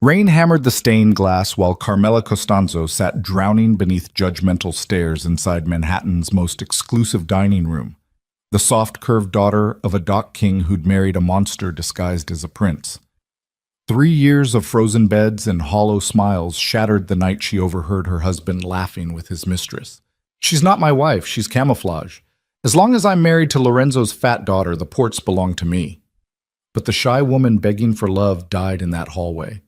Rain hammered the stained glass while Carmela Costanzo sat drowning beneath judgmental stares inside Manhattan's most exclusive dining room, the soft curved daughter of a dock king who'd married a monster disguised as a prince. 3 years of frozen beds and hollow smiles shattered the night she overheard her husband laughing with his mistress. "She's not my wife, she's camouflage. As long as I'm married to Lorenzo's fat daughter, the ports belong to me." But the shy woman begging for love died in that hallway,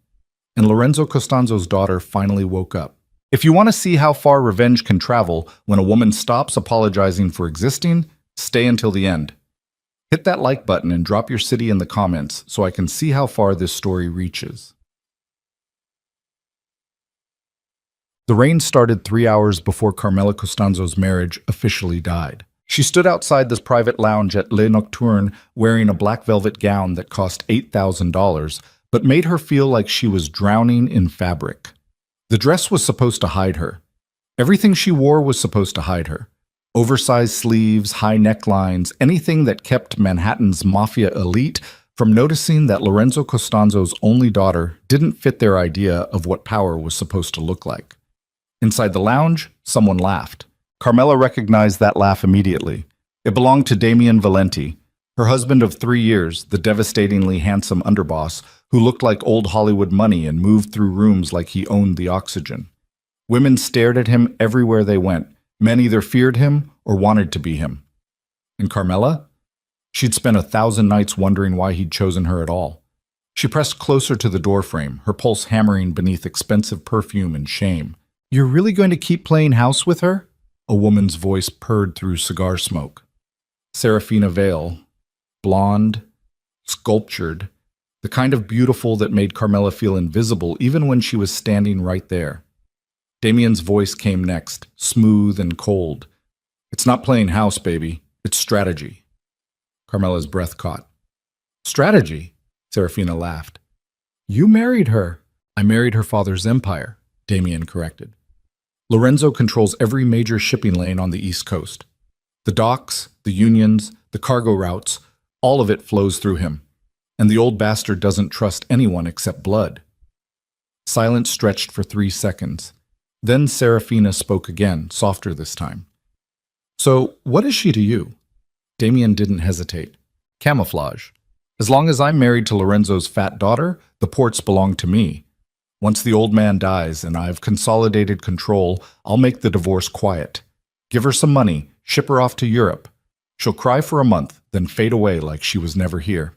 and Lorenzo Costanzo's daughter finally woke up. If you want to see how far revenge can travel when a woman stops apologizing for existing, stay until the end. Hit that like button and drop your city in the comments so I can see how far this story reaches. The rain started 3 hours before Carmela Costanzo's marriage officially died. She stood outside this private lounge at Le Nocturne wearing a black velvet gown that cost $8,000, but made her feel like she was drowning in fabric. The dress was supposed to hide her. Everything she wore was supposed to hide her. Oversized sleeves, high necklines, anything that kept Manhattan's mafia elite from noticing that Lorenzo Costanzo's only daughter didn't fit their idea of what power was supposed to look like. Inside the lounge, someone laughed. Carmela recognized that laugh immediately. It belonged to Damian Valenti, her husband of 3 years, the devastatingly handsome underboss who looked like old Hollywood money and moved through rooms like he owned the oxygen. Women stared at him everywhere they went. Men either feared him or wanted to be him. And Carmela? She'd spent 1,000 nights wondering why he'd chosen her at all. She pressed closer to the doorframe, her pulse hammering beneath expensive perfume and shame. "You're really going to keep playing house with her?" A woman's voice purred through cigar smoke. Serafina Vale, blonde, sculptured, the kind of beautiful that made Carmela feel invisible even when she was standing right there. Damian's voice came next, smooth and cold. "It's not playing house, baby. It's strategy." Carmela's breath caught. "Strategy?" Serafina laughed. "You married her." "I married her father's empire," Damian corrected. "Lorenzo controls every major shipping lane on the East Coast. The docks, the unions, the cargo routes, all of it flows through him. And the old bastard doesn't trust anyone except blood." Silence stretched for 3 seconds. Then Serafina spoke again, softer this time. "So, what is she to you?" Damian didn't hesitate. "Camouflage. As long as I'm married to Lorenzo's fat daughter, the ports belong to me. Once the old man dies and I've consolidated control, I'll make the divorce quiet. Give her some money, ship her off to Europe. She'll cry for a month, then fade away like she was never here."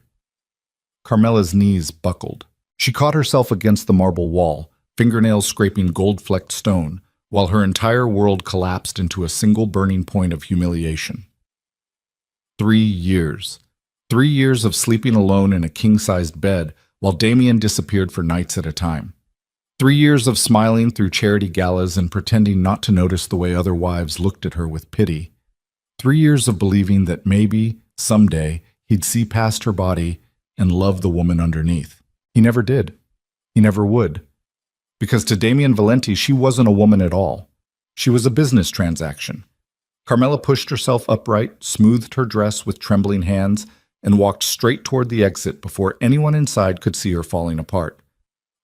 Carmela's knees buckled. She caught herself against the marble wall, fingernails scraping gold-flecked stone, while her entire world collapsed into a single burning point of humiliation. 3 years. 3 years of sleeping alone in a king-sized bed while Damian disappeared for nights at a time. 3 years of smiling through charity galas and pretending not to notice the way other wives looked at her with pity. 3 years of believing that maybe, someday, he'd see past her body and love the woman underneath. He never did. He never would. Because to Damian Valenti, she wasn't a woman at all. She was a business transaction. Carmela pushed herself upright, smoothed her dress with trembling hands, and walked straight toward the exit before anyone inside could see her falling apart.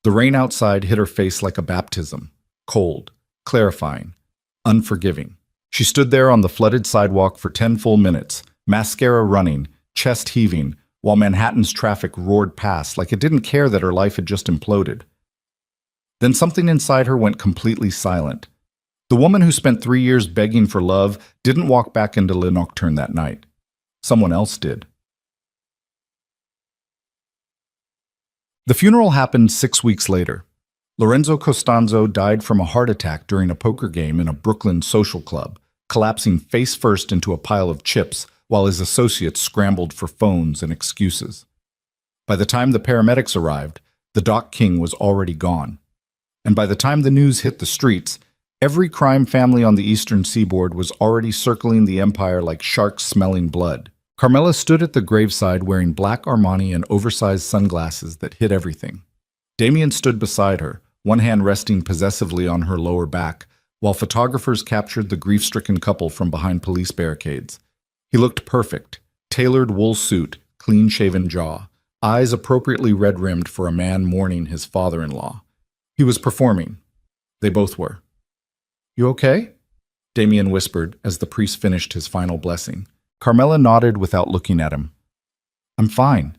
The rain outside hit her face like a baptism, cold, clarifying, unforgiving. She stood there on the flooded sidewalk for 10 full minutes, mascara running, chest heaving, while Manhattan's traffic roared past like it didn't care that her life had just imploded. Then something inside her went completely silent. The woman who spent 3 years begging for love didn't walk back into Le Nocturne that night. Someone else did. The funeral happened 6 weeks later. Lorenzo Costanzo died from a heart attack during a poker game in a Brooklyn social club, collapsing face first into a pile of chips while his associates scrambled for phones and excuses. By the time the paramedics arrived, the dock king was already gone. And by the time the news hit the streets, every crime family on the eastern seaboard was already circling the empire like sharks smelling blood. Carmela stood at the graveside wearing black Armani and oversized sunglasses that hid everything. Damian stood beside her, one hand resting possessively on her lower back, while photographers captured the grief-stricken couple from behind police barricades. He looked perfect, tailored wool suit, clean-shaven jaw, eyes appropriately red-rimmed for a man mourning his father-in-law. He was performing. They both were. "You okay?" Damien whispered as the priest finished his final blessing. Carmela nodded without looking at him. "I'm fine."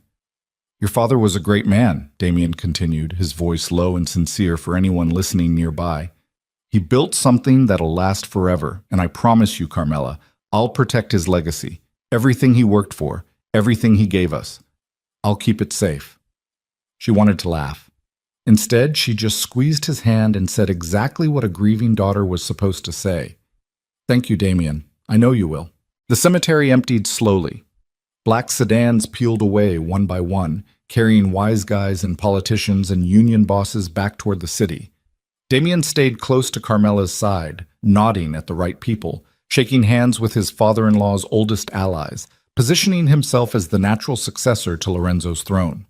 "Your father was a great man," Damien continued, his voice low and sincere for anyone listening nearby. "He built something that'll last forever, and I promise you, Carmela, I'll protect his legacy. Everything he worked for, everything he gave us. I'll keep it safe." She wanted to laugh. Instead, she just squeezed his hand and said exactly what a grieving daughter was supposed to say. "Thank you, Damien. I know you will." The cemetery emptied slowly. Black sedans peeled away one by one, carrying wise guys and politicians and union bosses back toward the city. Damien stayed close to Carmela's side, nodding at the right people, shaking hands with his father-in-law's oldest allies, positioning himself as the natural successor to Lorenzo's throne.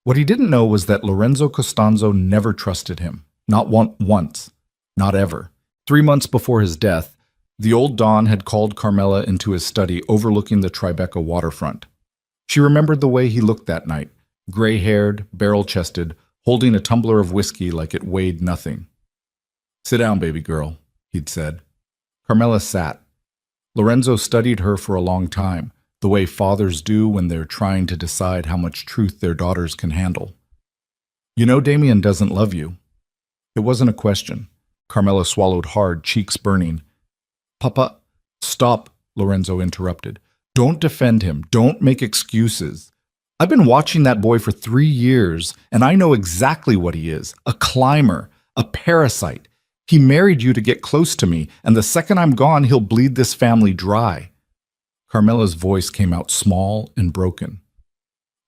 What he didn't know was that Lorenzo Costanzo never trusted him. Not once. Not ever. 3 months before his death, the old Don had called Carmela into his study overlooking the Tribeca waterfront. She remembered the way he looked that night, gray-haired, barrel-chested, holding a tumbler of whiskey like it weighed nothing. "Sit down, baby girl," he'd said. Carmela sat. Lorenzo studied her for a long time, the way fathers do when they're trying to decide how much truth their daughters can handle. "You know Damien doesn't love you." It wasn't a question. Carmela swallowed hard, cheeks burning. "Papa, stop," Lorenzo interrupted. "Don't defend him. Don't make excuses. I've been watching that boy for 3 years, and I know exactly what he is. A climber, a parasite. He married you to get close to me, and the second I'm gone, he'll bleed this family dry." Carmela's voice came out small and broken.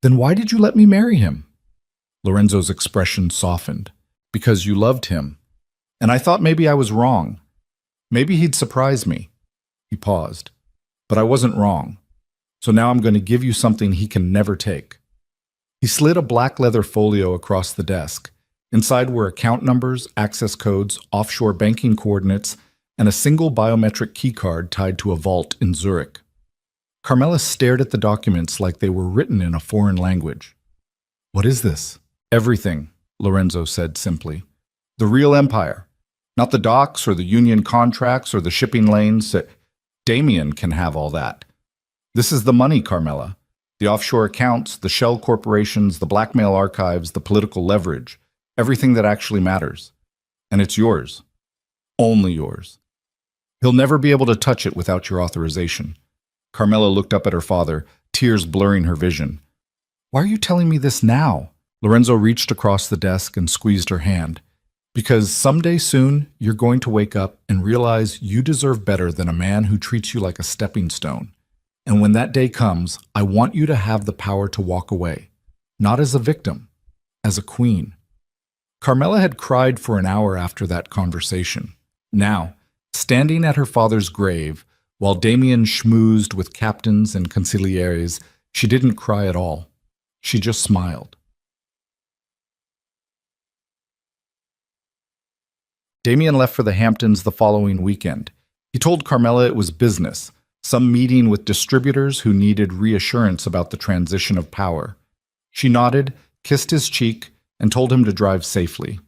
"Then why did you let me marry him?" Lorenzo's expression softened. "Because you loved him. And I thought maybe I was wrong. Maybe he'd surprise me." He paused. "But I wasn't wrong. So now I'm going to give you something he can never take." He slid a black leather folio across the desk. Inside were account numbers, access codes, offshore banking coordinates, and a single biometric keycard tied to a vault in Zurich. Carmela stared at the documents like they were written in a foreign language. "What is this?" "Everything," Lorenzo said simply. "The real empire. Not the docks or the union contracts or the shipping lanes. Damien can have all that. This is the money, Carmela. The offshore accounts, the shell corporations, the blackmail archives, the political leverage. Everything that actually matters. And it's yours. Only yours. He'll never be able to touch it without your authorization." Carmela looked up at her father, tears blurring her vision. "Why are you telling me this now?" Lorenzo reached across the desk and squeezed her hand. "Because someday soon, you're going to wake up and realize you deserve better than a man who treats you like a stepping stone. And when that day comes, I want you to have the power to walk away. Not as a victim, as a queen." Carmela had cried for an hour after that conversation. Now, standing at her father's grave, while Damien schmoozed with captains and consiglieres, she didn't cry at all. She just smiled. Damien left for the Hamptons the following weekend. He told Carmela it was business, some meeting with distributors who needed reassurance about the transition of power. She nodded, kissed his cheek, and told him to drive safely.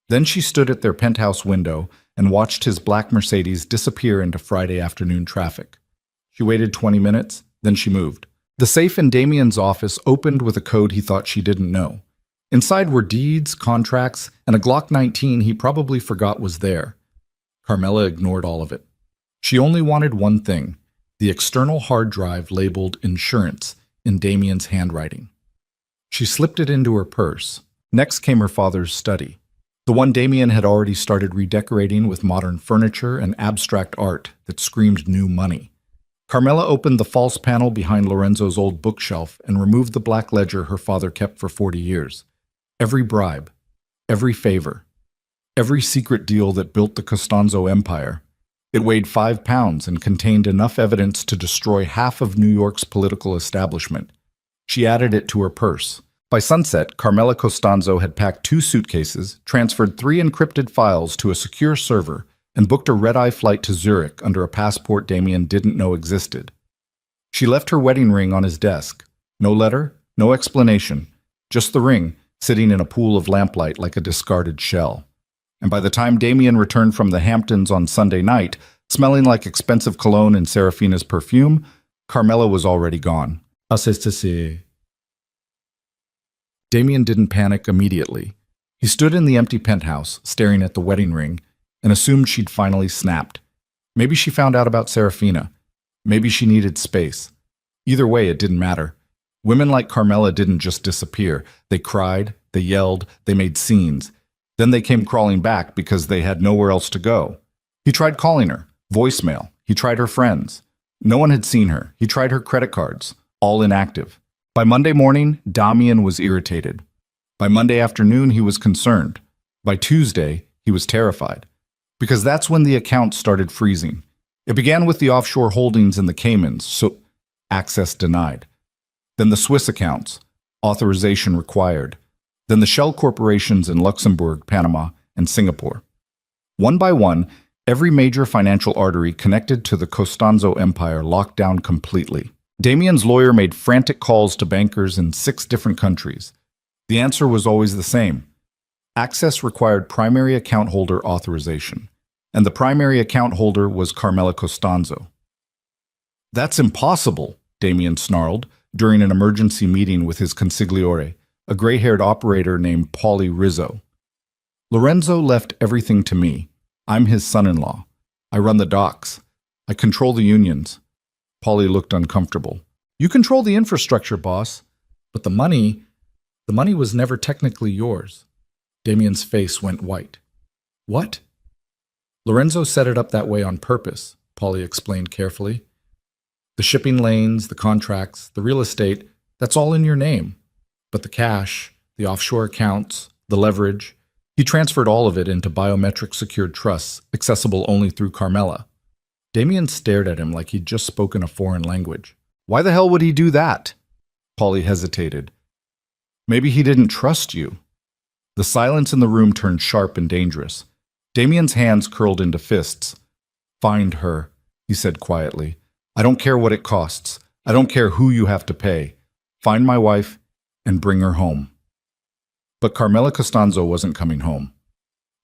Then she stood at their penthouse window and watched his black Mercedes disappear into Friday afternoon traffic. She waited 20 minutes, then she moved. The safe in Damien's office opened with a code he thought she didn't know. Inside were deeds, contracts, and a Glock 19 he probably forgot was there. Carmela ignored all of it. She only wanted one thing, the external hard drive labeled insurance in Damien's handwriting. She slipped it into her purse. Next came her father's study, the one Damien had already started redecorating with modern furniture and abstract art that screamed new money. Carmela opened the false panel behind Lorenzo's old bookshelf and removed the black ledger her father kept for 40 years. Every bribe, every favor, every secret deal that built the Costanzo empire. It weighed 5 pounds and contained enough evidence to destroy half of New York's political establishment. She added it to her purse. By sunset, Carmela Costanzo had packed 2 suitcases, transferred 3 encrypted files to a secure server, and booked a red-eye flight to Zurich under a passport Damien didn't know existed. She left her wedding ring on his desk. No letter, No explanation, just the ring, sitting in a pool of lamplight like a discarded shell. And by the time Damien returned from the Hamptons on Sunday night, smelling like expensive cologne and Serafina's perfume, Carmela was already gone. Damien didn't panic immediately. He stood in the empty penthouse, staring at the wedding ring, and assumed she'd finally snapped. Maybe she found out about Serafina. Maybe she needed space. Either way, it didn't matter. Women like Carmela didn't just disappear. They cried, they yelled, they made scenes. Then they came crawling back because they had nowhere else to go. He tried calling her, voicemail. He tried her friends. No one had seen her. He tried her credit cards, all inactive. By Monday morning, Damien was irritated. By Monday afternoon, he was concerned. By Tuesday, he was terrified. Because that's when the account started freezing. It began with the offshore holdings in the Caymans, so access denied. Then the Swiss accounts, authorization required. Then the shell corporations in Luxembourg, Panama, and Singapore. One by one, every major financial artery connected to the Costanzo Empire locked down completely. Damien's lawyer made frantic calls to bankers in 6 different countries. The answer was always the same. Access required primary account holder authorization, and the primary account holder was Carmela Costanzo. "That's impossible," Damien snarled during an emergency meeting with his consigliere, a gray-haired operator named Paulie Rizzo. "Lorenzo left everything to me. I'm his son-in-law. I run the docks. I control the unions." Paulie looked uncomfortable. "You control the infrastructure, boss, but the money was never technically yours." Damien's face went white. "What?" "Lorenzo set it up that way on purpose," Paulie explained carefully. "The shipping lanes, the contracts, the real estate, that's all in your name. But the cash, the offshore accounts, the leverage, he transferred all of it into biometric secured trusts, accessible only through Carmela." Damien stared at him like he'd just spoken a foreign language. "Why the hell would he do that?" Paulie hesitated. "Maybe he didn't trust you." The silence in the room turned sharp and dangerous. Damien's hands curled into fists. "Find her," he said quietly. "I don't care what it costs. I don't care who you have to pay. Find my wife and bring her home." But Carmela Costanzo wasn't coming home.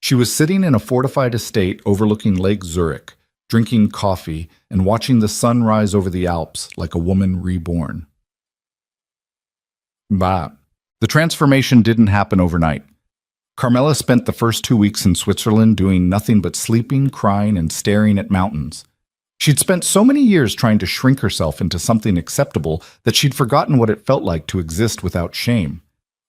She was sitting in a fortified estate overlooking Lake Zurich, drinking coffee and watching the sun rise over the Alps like a woman reborn. But the transformation didn't happen overnight. Carmela spent the first 2 weeks in Switzerland doing nothing but sleeping, crying, and staring at mountains. She'd spent so many years trying to shrink herself into something acceptable that she'd forgotten what it felt like to exist without shame.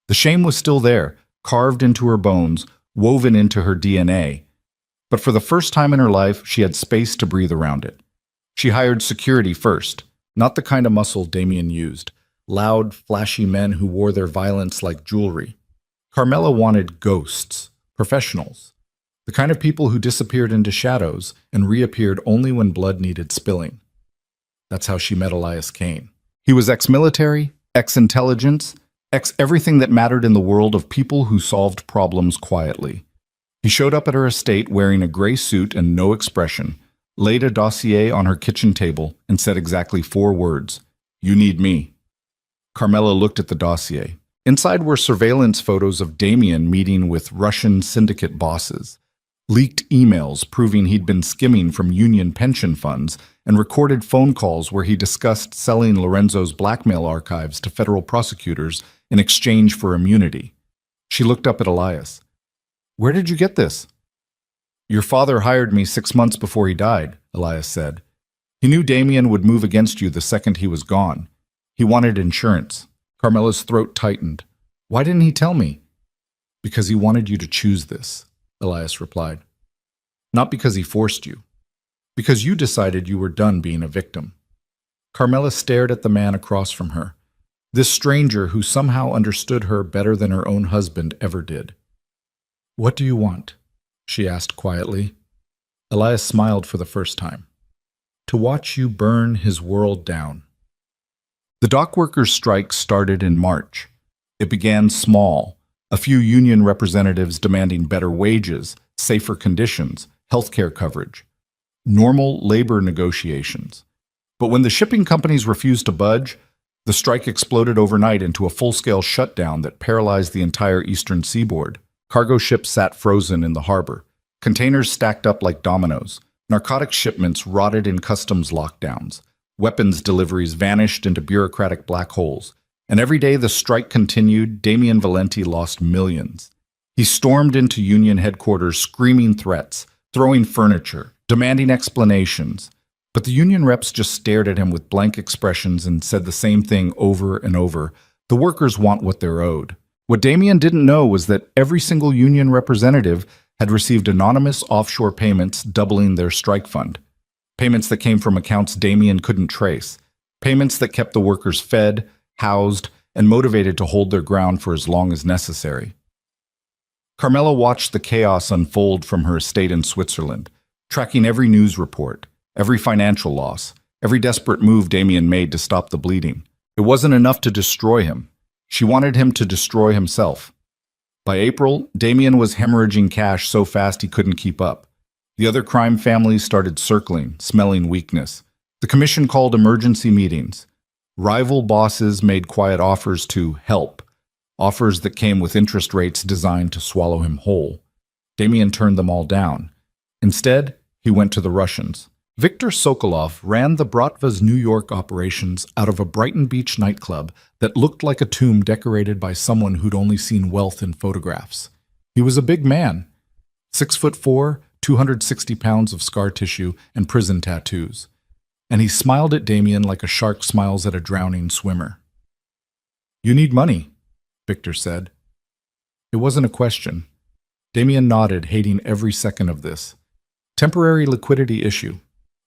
The shame was still there, carved into her bones, woven into her DNA. But for the first time in her life, she had space to breathe around it. She hired security first, not the kind of muscle Damien used, loud, flashy men who wore their violence like jewelry. Carmela wanted ghosts, professionals, the kind of people who disappeared into shadows and reappeared only when blood needed spilling. That's how she met Elias Kane. He was ex-military, ex-intelligence, ex-everything that mattered in the world of people who solved problems quietly. He showed up at her estate wearing a gray suit and no expression, laid a dossier on her kitchen table, and said exactly 4 words: "You need me." Carmela looked at the dossier. Inside were surveillance photos of Damien meeting with Russian syndicate bosses, leaked emails proving he'd been skimming from union pension funds, and recorded phone calls where he discussed selling Lorenzo's blackmail archives to federal prosecutors in exchange for immunity. She looked up at Elias. "Where did you get this?" "Your father hired me 6 months before he died," Elias said. "He knew Damien would move against you the second he was gone. He wanted insurance." Carmela's throat tightened. "Why didn't he tell me?" "Because he wanted you to choose this," Elias replied. "Not because he forced you. Because you decided you were done being a victim." Carmela stared at the man across from her, this stranger who somehow understood her better than her own husband ever did. "What do you want?" she asked quietly. Elias smiled for the first time. "To watch you burn his world down." The dockworkers' strike started in March. It began small, a few union representatives demanding better wages, safer conditions, healthcare coverage. Normal labor negotiations. But when the shipping companies refused to budge, The strike exploded overnight into a full-scale shutdown that paralyzed the entire eastern seaboard. Cargo ships sat frozen in the harbor. Containers stacked up like dominoes. Narcotic shipments rotted in customs lockdowns. Weapons deliveries vanished into bureaucratic black holes. And every day the strike continued, Damien Valenti lost millions. He stormed into union headquarters screaming threats, throwing furniture, demanding explanations. But the union reps just stared at him with blank expressions and said the same thing over and over. The workers want what they're owed. What Damien didn't know was that every single union representative had received anonymous offshore payments doubling their strike fund. Payments that came from accounts Damien couldn't trace. Payments that kept the workers fed, housed, and motivated to hold their ground for as long as necessary. Carmela watched the chaos unfold from her estate in Switzerland, tracking every news report, every financial loss, every desperate move Damien made to stop the bleeding. It wasn't enough to destroy him. She wanted him to destroy himself. By April, Damien was hemorrhaging cash so fast he couldn't keep up. The other crime families started circling, smelling weakness. The commission called emergency meetings. Rival bosses made quiet offers to help, offers that came with interest rates designed to swallow him whole. Damien turned them all down. Instead, he went to the Russians. Viktor Sokolov ran the Bratva's New York operations out of a Brighton Beach nightclub that looked like a tomb decorated by someone who'd only seen wealth in photographs. He was a big man, 6'4", 260 pounds of scar tissue and prison tattoos. And he smiled at Damien like a shark smiles at a drowning swimmer. "You need money," Victor said. It wasn't a question. Damien nodded, hating every second of this. Temporary liquidity issue.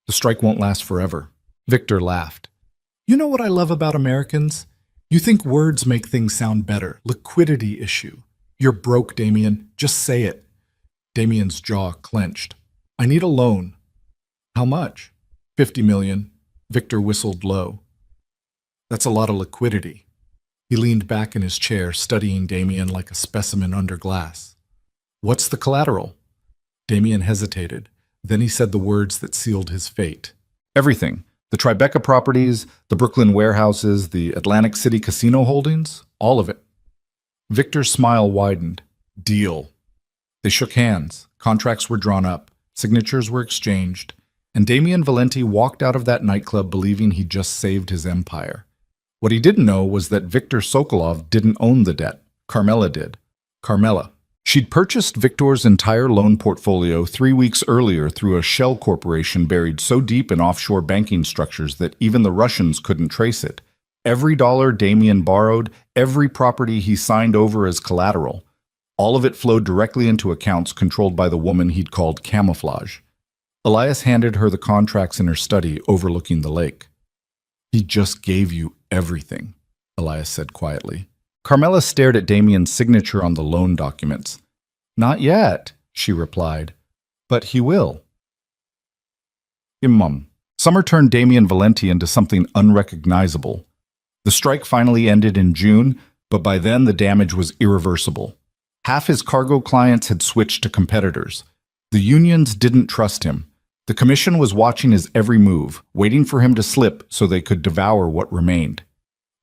The strike won't last forever. Victor laughed. "You know what I love about Americans? You think words make things sound better. Liquidity issue. You're broke, Damien. Just say it." Damien's jaw clenched. "I need a loan." "How much?" "50 million. Victor whistled low. "That's a lot of liquidity." He leaned back in his chair, studying Damien like a specimen under glass. "What's the collateral?" Damien hesitated. Then he said the words that sealed his fate. "Everything. The Tribeca properties, the Brooklyn warehouses, the Atlantic City casino holdings, all of it." Victor's smile widened. "Deal." They shook hands. Contracts were drawn up. Signatures were exchanged. And Damien Valenti walked out of that nightclub believing he'd just saved his empire. What he didn't know was that Viktor Sokolov didn't own the debt. Carmela did. Carmela. She'd purchased Victor's entire loan portfolio 3 weeks earlier through a shell corporation buried so deep in offshore banking structures that even the Russians couldn't trace it. Every dollar Damien borrowed, every property he signed over as collateral, all of it flowed directly into accounts controlled by the woman he'd called Camouflage. Elias handed her the contracts in her study overlooking the lake. "He just gave you everything," Elias said quietly. Carmela stared at Damien's signature on the loan documents. "Not yet," she replied, "but he will." Summer turned Damien Valenti into something unrecognizable. The strike finally ended in June, but by then the damage was irreversible. Half his cargo clients had switched to competitors. The unions didn't trust him. The commission was watching his every move, waiting for him to slip so they could devour what remained.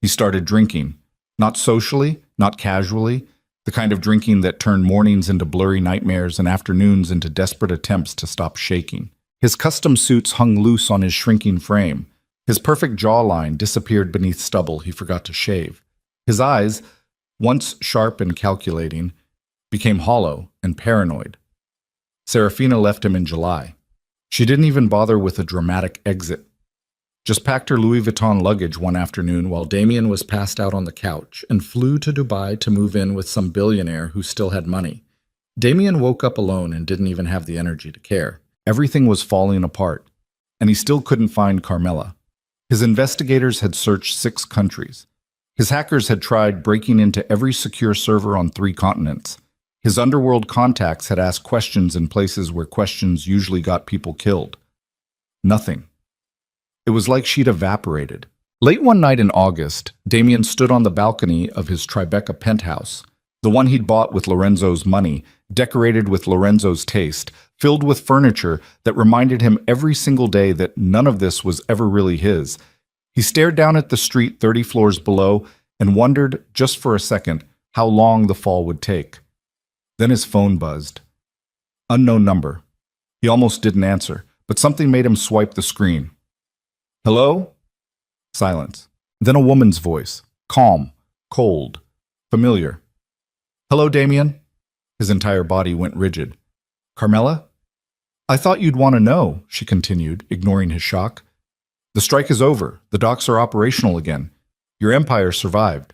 He started drinking. Not socially, not casually, the kind of drinking that turned mornings into blurry nightmares and afternoons into desperate attempts to stop shaking. His custom suits hung loose on his shrinking frame. His perfect jawline disappeared beneath stubble he forgot to shave. His eyes, once sharp and calculating, became hollow and paranoid. Serafina left him in July. She didn't even bother with a dramatic exit. Just packed her Louis Vuitton luggage one afternoon while Damien was passed out on the couch and flew to Dubai to move in with some billionaire who still had money. Damien woke up alone and didn't even have the energy to care. Everything was falling apart, and he still couldn't find Carmela. His investigators had searched 6 countries. His hackers had tried breaking into every secure server on 3 continents. His underworld contacts had asked questions in places where questions usually got people killed. Nothing. It was like she'd evaporated. Late one night in August, Damien stood on the balcony of his Tribeca penthouse, the one he'd bought with Lorenzo's money, decorated with Lorenzo's taste, filled with furniture that reminded him every single day that none of this was ever really his. He stared down at the street 30 floors below and wondered, just for a second, how long the fall would take. Then his phone buzzed. Unknown number. He almost didn't answer, but something made him swipe the screen. Hello? Silence. Then a woman's voice, calm, cold, familiar. Hello, Damien? His entire body went rigid. Carmela? I thought you'd want to know, she continued, ignoring his shock. The strike is over. The docks are operational again. Your empire survived.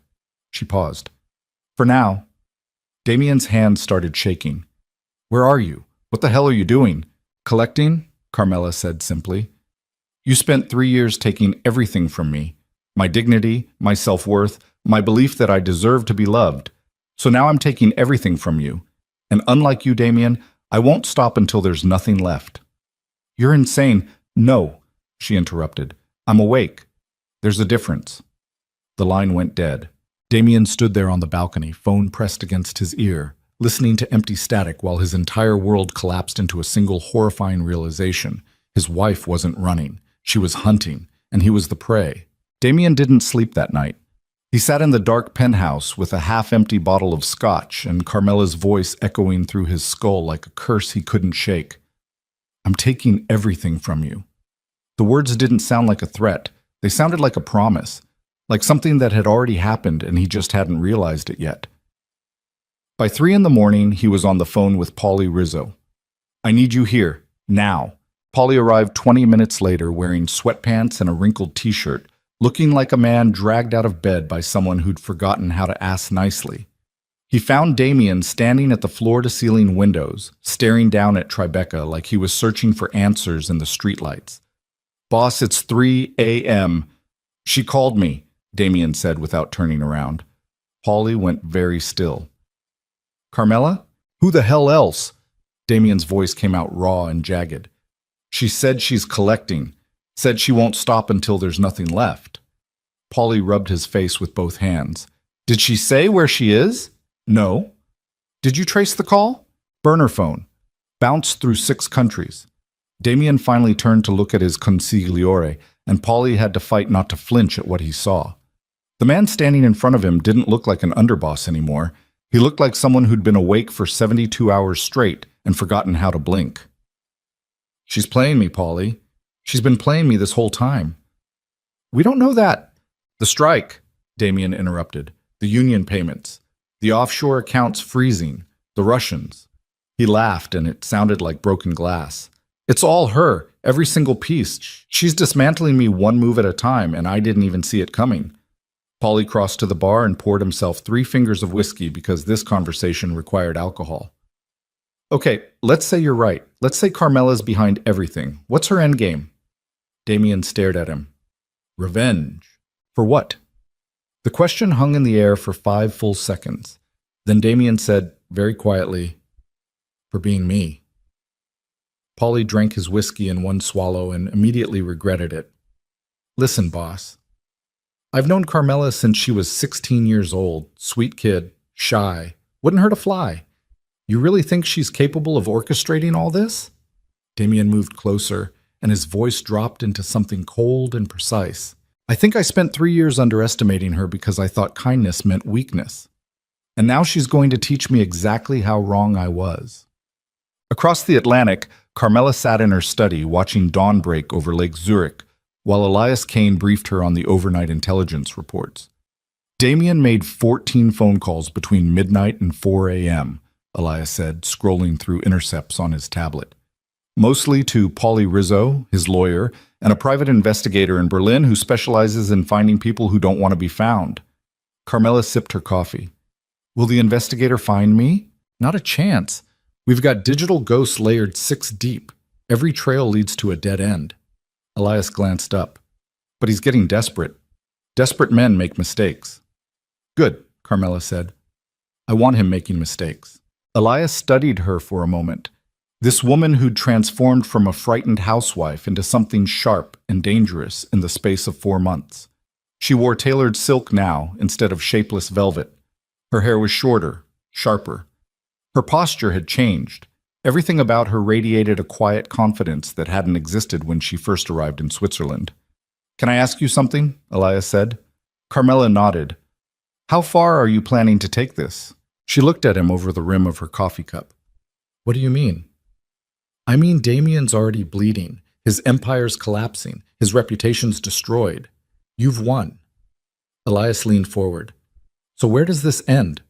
She paused. For now. Damien's hand started shaking. Where are you? What the hell are you doing? Collecting? Carmela said simply. You spent 3 years taking everything from me. My dignity, my self-worth, my belief that I deserve to be loved. So now I'm taking everything from you. And unlike you, Damien, I won't stop until there's nothing left. You're insane. No, she interrupted. I'm awake. There's a difference. The line went dead. Damien stood there on the balcony, phone pressed against his ear, listening to empty static while his entire world collapsed into a single horrifying realization. His wife wasn't running. She was hunting, and he was the prey. Damien didn't sleep that night. He sat in the dark penthouse with a half-empty bottle of scotch and Carmela's voice echoing through his skull like a curse he couldn't shake. I'm taking everything from you. The words didn't sound like a threat. They sounded like a promise, like something that had already happened and he just hadn't realized it yet. By 3 a.m, he was on the phone with Paulie Rizzo. I need you here, now. Paulie arrived 20 minutes later wearing sweatpants and a wrinkled t-shirt, looking like a man dragged out of bed by someone who'd forgotten how to ask nicely. He found Damien standing at the floor-to-ceiling windows, staring down at Tribeca like he was searching for answers in the streetlights. Boss, it's 3 a.m. She called me, Damien said without turning around. Paulie went very still. Carmela? Who the hell else? Damien's voice came out raw and jagged. She said she's collecting. Said she won't stop until there's nothing left. Paulie rubbed his face with both hands. Did she say where she is? No. Did you trace the call? Burner phone. Bounced through 6 countries. Damien finally turned to look at his consigliere, and Paulie had to fight not to flinch at what he saw. The man standing in front of him didn't look like an underboss anymore. He looked like someone who'd been awake for 72 hours straight and forgotten how to blink. She's playing me, Paulie. She's been playing me this whole time. We don't know that. The strike, Damien interrupted. The union payments. The offshore accounts freezing. The Russians. He laughed and it sounded like broken glass. It's all her, every single piece. She's dismantling me one move at a time and I didn't even see it coming. Paulie crossed to the bar and poured himself 3 fingers of whiskey because this conversation required alcohol. Okay, let's say you're right. Let's say Carmela's behind everything. What's her endgame? Damien stared at him. Revenge. For what? The question hung in the air for 5 full seconds. Then Damien said, very quietly, for being me. Paulie drank his whiskey in one swallow and immediately regretted it. Listen, boss. I've known Carmela since she was 16 years old, sweet kid, shy, wouldn't hurt a fly. You really think she's capable of orchestrating all this? Damien moved closer, and his voice dropped into something cold and precise. I think I spent 3 years underestimating her because I thought kindness meant weakness. And now she's going to teach me exactly how wrong I was. Across the Atlantic, Carmela sat in her study watching dawn break over Lake Zurich, while Elias Kane briefed her on the overnight intelligence reports. Damien made 14 phone calls between midnight and 4 a.m., Elias said, scrolling through intercepts on his tablet. Mostly to Paulie Rizzo, his lawyer, and a private investigator in Berlin who specializes in finding people who don't want to be found. Carmela sipped her coffee. Will the investigator find me? Not a chance. We've got digital ghosts layered 6 deep. Every trail leads to a dead end. Elias glanced up. But he's getting desperate. Desperate men make mistakes. Good, Carmela said. I want him making mistakes. Elias studied her for a moment. This woman who'd transformed from a frightened housewife into something sharp and dangerous in the space of 4 months. She wore tailored silk now instead of shapeless velvet. Her hair was shorter, sharper. Her posture had changed. Everything about her radiated a quiet confidence that hadn't existed when she first arrived in Switzerland. Can I ask you something? Elias said. Carmela nodded. How far are you planning to take this? She looked at him over the rim of her coffee cup. What do you mean? I mean, Damien's already bleeding. His empire's collapsing. His reputation's destroyed. You've won. Elias leaned forward. So where does this end?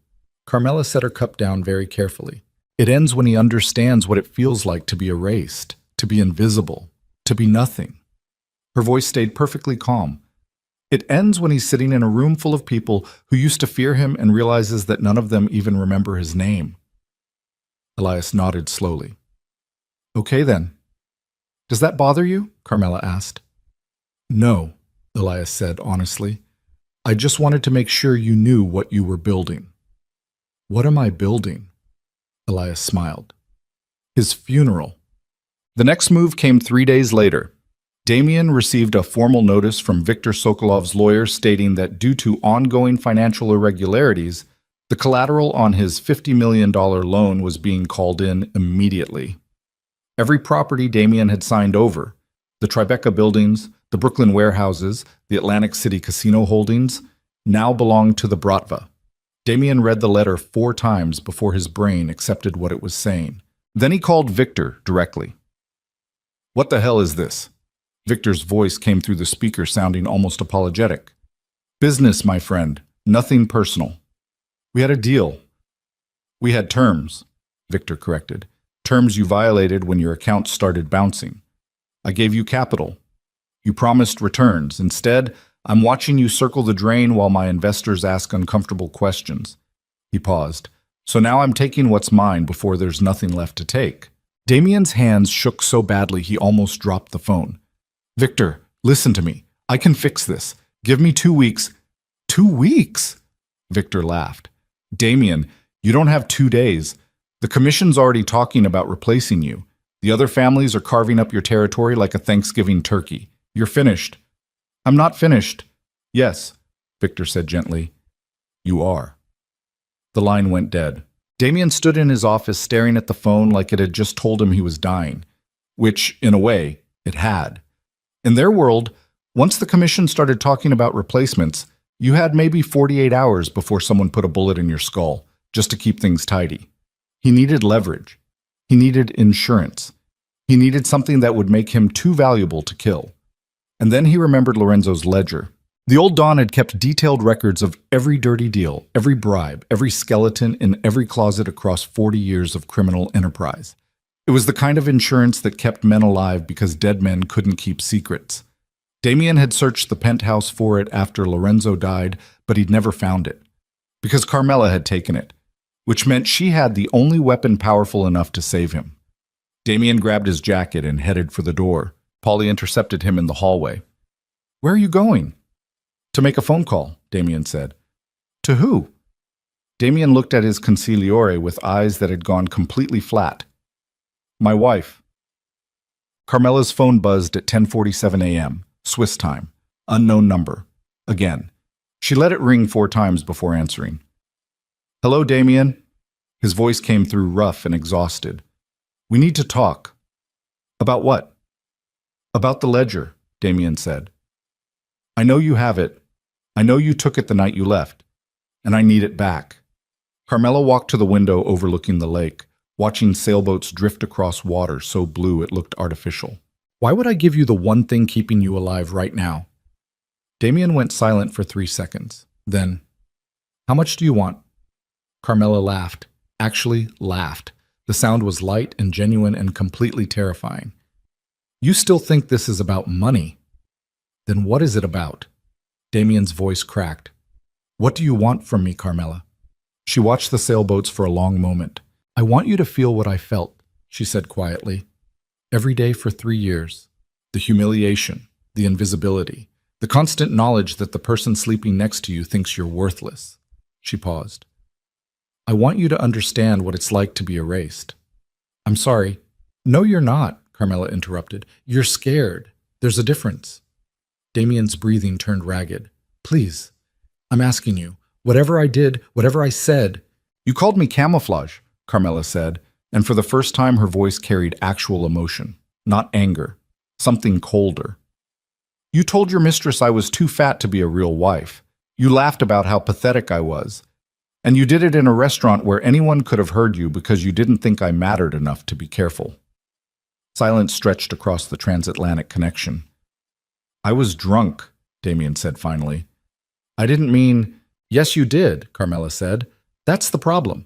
Carmela set her cup down very carefully. It ends when he understands what it feels like to be erased, to be invisible, to be nothing. Her voice stayed perfectly calm. It ends when he's sitting in a room full of people who used to fear him and realizes that none of them even remember his name. Elias nodded slowly. Okay then. Does that bother you? Carmela asked. No, Elias said honestly. I just wanted to make sure you knew what you were building. What am I building? Elias smiled. His funeral. The next move came 3 days later. Damien received a formal notice from Viktor Sokolov's lawyer stating that due to ongoing financial irregularities, the collateral on his $50 million loan was being called in immediately. Every property Damien had signed over, the Tribeca buildings, the Brooklyn warehouses, the Atlantic City casino holdings, now belonged to the Bratva. Damien read the letter 4 times before his brain accepted what it was saying. Then he called Victor directly. What the hell is this? Victor's voice came through the speaker sounding almost apologetic. Business, my friend. Nothing personal. We had a deal. We had terms, Victor corrected. Terms you violated when your account started bouncing. I gave you capital. You promised returns. Instead, I'm watching you circle the drain while my investors ask uncomfortable questions. He paused. So now I'm taking what's mine before there's nothing left to take. Damien's hands shook so badly he almost dropped the phone. Victor, listen to me. I can fix this. Give me 2 weeks. 2 weeks? Victor laughed. Damien, you don't have 2 days. The commission's already talking about replacing you. The other families are carving up your territory like a Thanksgiving turkey. You're finished. I'm not finished. Yes, Victor said gently. You are. The line went dead. Damien stood in his office staring at the phone like it had just told him he was dying, which, in a way, it had. In their world, once the commission started talking about replacements, you had maybe 48 hours before someone put a bullet in your skull, just to keep things tidy. He needed leverage. He needed insurance. He needed something that would make him too valuable to kill. And then he remembered Lorenzo's ledger. The old Don had kept detailed records of every dirty deal, every bribe, every skeleton in every closet across 40 years of criminal enterprise. It was the kind of insurance that kept men alive because dead men couldn't keep secrets. Damien had searched the penthouse for it after Lorenzo died, but he'd never found it. Because Carmela had taken it, which meant she had the only weapon powerful enough to save him. Damien grabbed his jacket and headed for the door. Polly intercepted him in the hallway. Where are you going? To make a phone call, Damien said. To who? Damien looked at his consigliere with eyes that had gone completely flat. My wife. Carmela's phone buzzed at 10:47 a.m., Swiss time. Unknown number. Again. She let it ring 4 times before answering. Hello, Damien. His voice came through rough and exhausted. We need to talk. About what? About the ledger, Damien said. I know you have it. I know you took it the night you left. And I need it back. Carmela walked to the window overlooking the lake, watching sailboats drift across water so blue it looked artificial. Why would I give you the one thing keeping you alive right now? Damien went silent for 3 seconds. Then, how much do you want? Carmela laughed. Actually laughed. The sound was light and genuine and completely terrifying. You still think this is about money? Then what is it about? Damien's voice cracked. What do you want from me, Carmela? She watched the sailboats for a long moment. I want you to feel what I felt, she said quietly. Every day for 3 years. The humiliation, the invisibility, the constant knowledge that the person sleeping next to you thinks you're worthless. She paused. I want you to understand what it's like to be erased. I'm sorry. No, you're not, Carmela interrupted. You're scared. There's a difference. Damien's breathing turned ragged. Please, I'm asking you, whatever I did, whatever I said. You called me camouflage, Carmela said, and for the first time her voice carried actual emotion, not anger, something colder. You told your mistress I was too fat to be a real wife. You laughed about how pathetic I was. And you did it in a restaurant where anyone could have heard you because you didn't think I mattered enough to be careful. Silence stretched across the transatlantic connection. I was drunk, Damien said finally. I didn't mean, yes, you did, Carmela said. That's the problem.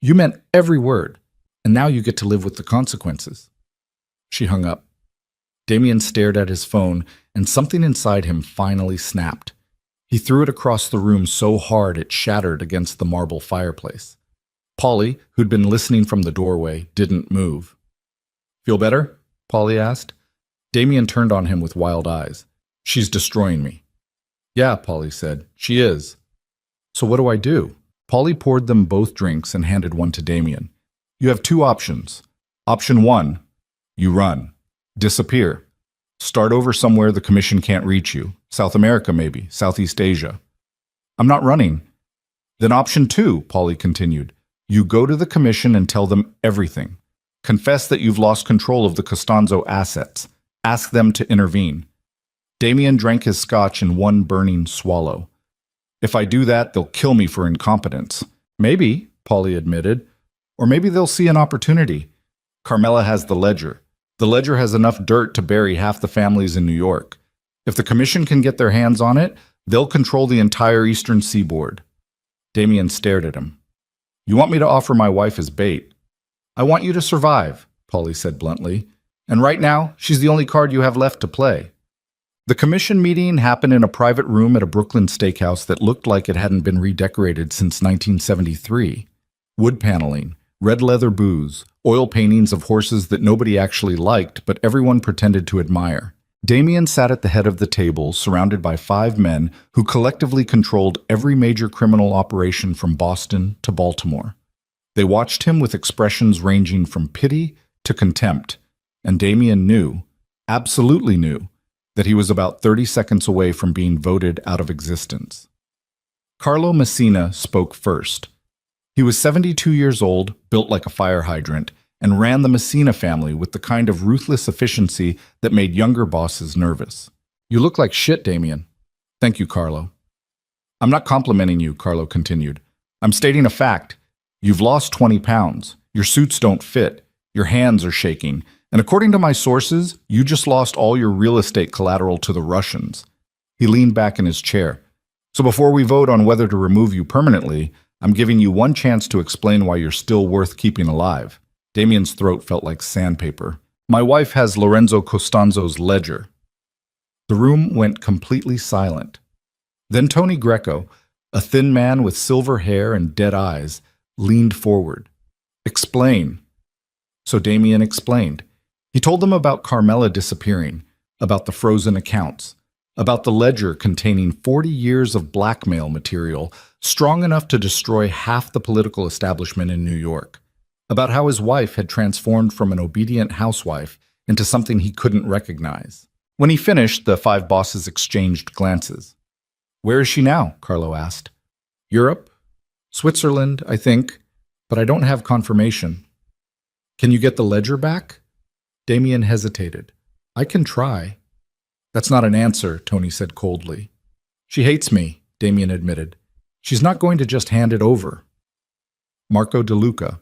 You meant every word, and now you get to live with the consequences. She hung up. Damien stared at his phone, and something inside him finally snapped. He threw it across the room so hard it shattered against the marble fireplace. Polly, who'd been listening from the doorway, didn't move. Feel better? Polly asked. Damien turned on him with wild eyes. She's destroying me. Yeah, Polly said. She is. So what do I do? Polly poured them both drinks and handed one to Damien. You have two options. Option 1, you run. Disappear. Start over somewhere the commission can't reach you. South America, maybe. Southeast Asia. I'm not running. Then option 2, Polly continued. You go to the commission and tell them everything. Confess that you've lost control of the Costanzo assets. Ask them to intervene. Damien drank his scotch in one burning swallow. If I do that, they'll kill me for incompetence. Maybe, Polly admitted. Or maybe they'll see an opportunity. Carmela has the ledger. The ledger has enough dirt to bury half the families in New York. If the commission can get their hands on it, they'll control the entire eastern seaboard. Damien stared at him. You want me to offer my wife as bait? I want you to survive, Polly said bluntly. And right now, she's the only card you have left to play. The commission meeting happened in a private room at a Brooklyn steakhouse that looked like it hadn't been redecorated since 1973. Wood paneling, red leather booze, oil paintings of horses that nobody actually liked, but everyone pretended to admire. Damien sat at the head of the table, surrounded by 5 men who collectively controlled every major criminal operation from Boston to Baltimore. They watched him with expressions ranging from pity to contempt, and Damien knew, absolutely knew, that he was about 30 seconds away from being voted out of existence. Carlo Messina spoke first. He was 72 years old, built like a fire hydrant, and ran the Messina family with the kind of ruthless efficiency that made younger bosses nervous. You look like shit, Damien. Thank you, Carlo. I'm not complimenting you, Carlo continued. I'm stating a fact. You've lost 20 pounds. Your suits don't fit. Your hands are shaking. And according to my sources, you just lost all your real estate collateral to the Russians. He leaned back in his chair. So before we vote on whether to remove you permanently, I'm giving you one chance to explain why you're still worth keeping alive. Damien's throat felt like sandpaper. My wife has Lorenzo Costanzo's ledger. The room went completely silent. Then Tony Greco, a thin man with silver hair and dead eyes, leaned forward. Explain. So Damien explained. He told them about Carmela disappearing, about the frozen accounts, about the ledger containing 40 years of blackmail material strong enough to destroy half the political establishment in New York, about how his wife had transformed from an obedient housewife into something he couldn't recognize. When he finished, the 5 bosses exchanged glances. Where is she now? Carlo asked. Europe? Switzerland, I think, but I don't have confirmation. Can you get the ledger back? Damien hesitated. I can try. That's not an answer, Tony said coldly. She hates me, Damien admitted. She's not going to just hand it over. Marco De Luca,